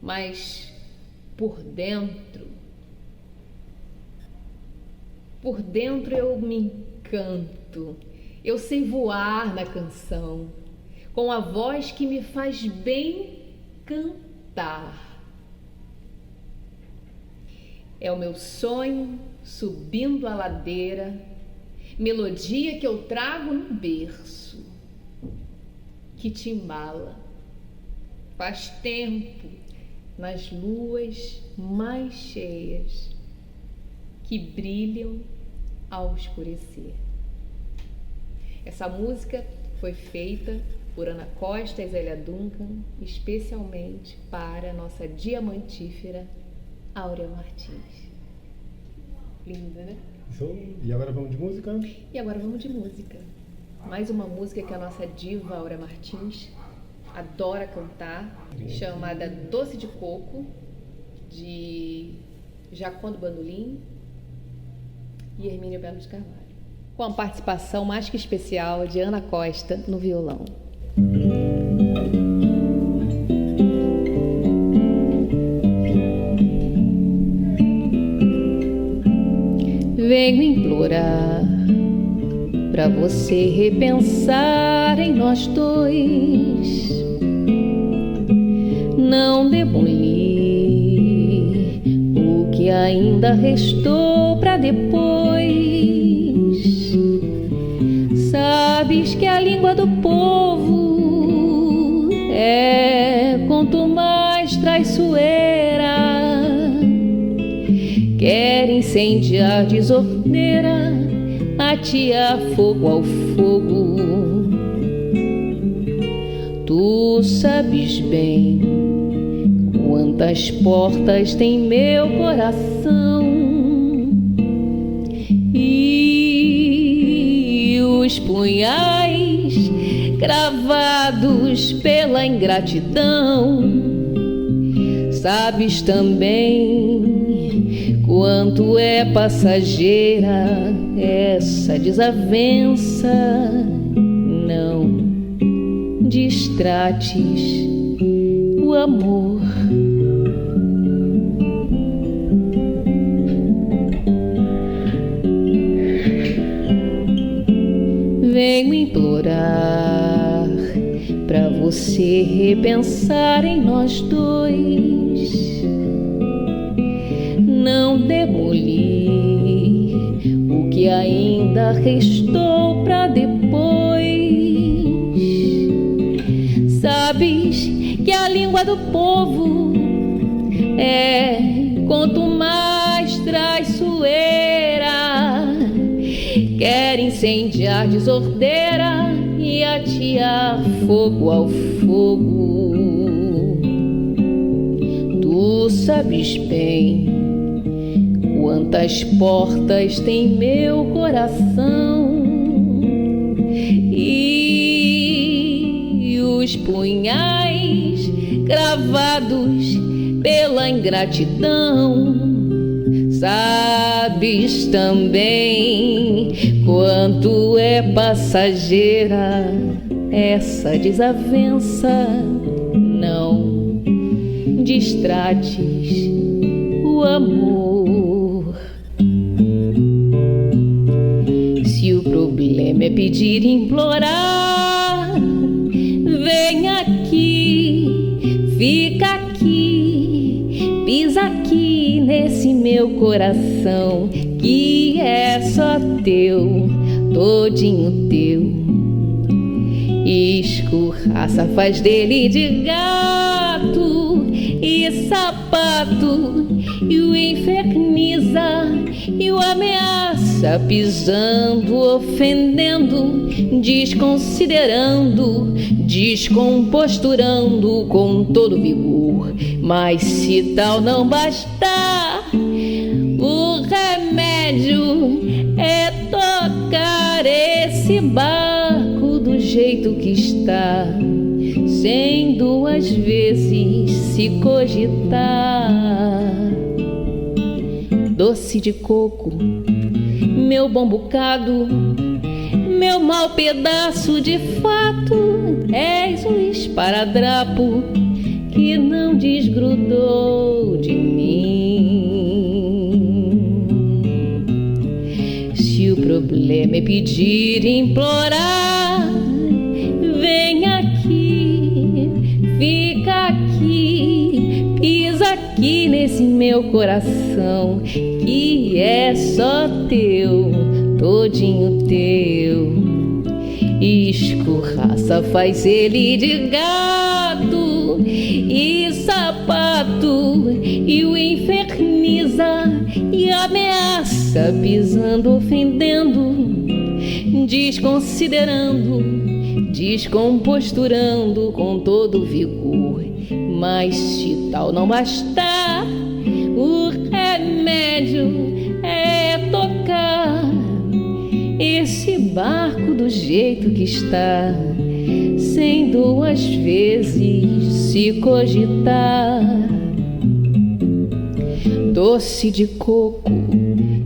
Mas por dentro eu me encanto. Eu sei voar na canção, com a voz que me faz bem cantar. É o meu sonho subindo a ladeira, melodia que eu trago no berço, que te embala. Faz tempo, nas luas mais cheias, que brilham ao escurecer. Essa música foi feita por Ana Costa e Zélia Duncan, especialmente para a nossa diamantífera Áurea Martins. Linda, né? E agora vamos de música? E agora vamos de música. Mais uma música que a nossa diva Áurea Martins adora cantar, chamada Doce de Coco, de Jacó do Bandolim e Hermínia Belo de Carvalho, com a participação mais que especial de Ana Costa no violão. Venho implorar pra você repensar em nós dois, não demolir o que ainda restou pra depois. Sabes que a língua do povo é quanto mais traiçoeira, quer incendiar desordeira, atear fogo ao fogo. Tu sabes bem quantas portas tem meu coração, e os punhais cravados pela ingratidão. Sabes também quanto é passageira essa desavença. Não distrates o amor. Venho implorar pra você repensar em nós dois, não demolir o que ainda restou pra depois. Sabes que a língua do povo é quanto mais traiçoeira, quer incendiar desordeira e atear fogo ao fogo. Tu sabes bem quantas portas tem meu coração, e os punhais cravados pela ingratidão. Sabes também quanto é passageira essa desavença. Não distrates o amor. Se o problema é pedir e implorar, vem aqui, fica aqui, pisa aqui nesse meu coração, que é só teu, todinho teu. Escorraça, faz dele de gato e sapato, e o inferniza e o ameaça, pisando, ofendendo, desconsiderando, descomposturando com todo vigor. Mas se tal não bastar, o remédio é tocar esse barco do jeito que está, sem duas vezes se cogitar. Doce de coco, meu bom bocado, meu mau pedaço de fato, és um esparadrapo que não desgrudou de mim. Se o problema é pedir e implorar, vem aqui, fica aqui, pisa aqui nesse meu coração, que é só teu, todinho teu. Escorraça, faz ele de gato e sapato, e o inferniza e ameaça, pisando, ofendendo, desconsiderando, descomposturando com todo vigor. Mas se tal não bastar, o remédio é tocar esse barco do jeito que está, sem duas vezes se cogitar. Doce de coco,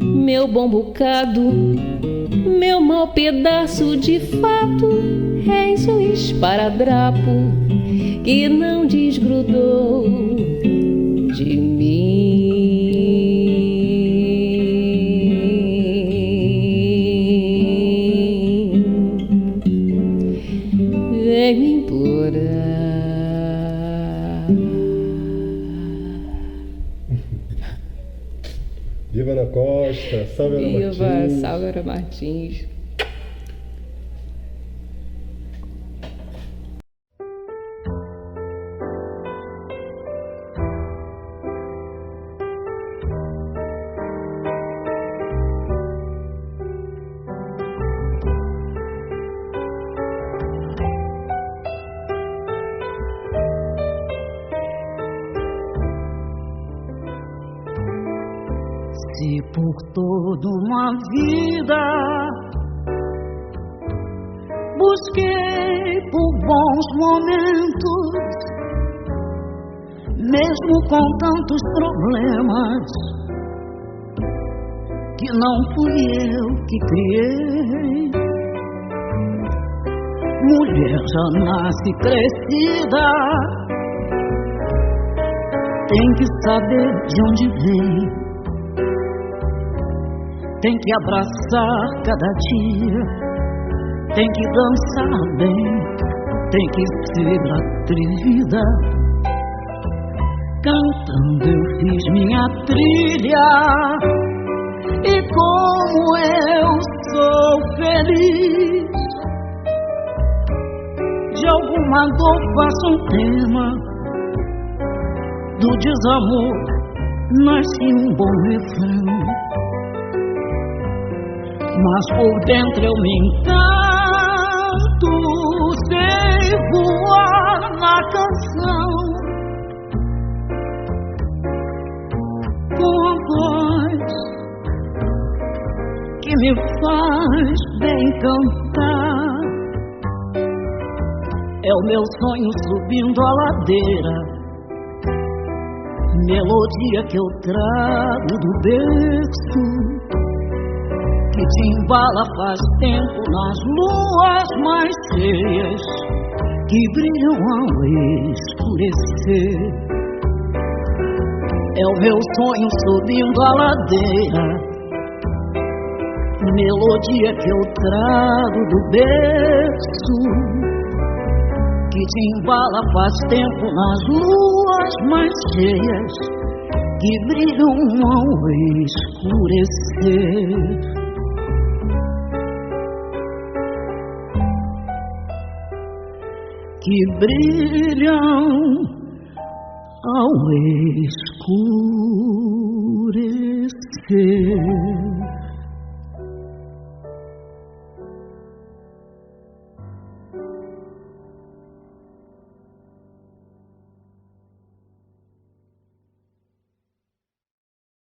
meu bom bocado, meu mau pedaço de fato, és um esparadrapo que não desgrudou de mim. Vem me implorar. Viva Ana Costa, salve Ana Martins. Viva, salve Ana Martins. Se por toda uma vida busquei por bons momentos, mesmo com tantos problemas, que não fui eu que criei. Mulher já nasce crescida, tem que saber de onde vem, tem que abraçar cada dia, tem que dançar bem, tem que ser atrevida. Cantando eu fiz minha trilha, e como eu sou feliz, de alguma dor faço um tema, do desamor nasce um bom refrão. Mas por dentro eu me encanto, sei voar na canção, com a voz que me faz bem cantar. É o meu sonho subindo a ladeira, melodia que eu trago do berço, que te embala faz tempo nas luas mais cheias, que brilham ao escurecer. É o meu sonho subindo a ladeira, melodia que eu trago do berço, que te embala faz tempo nas luas mais cheias, que brilham ao escurecer. Que brilham ao escurecer.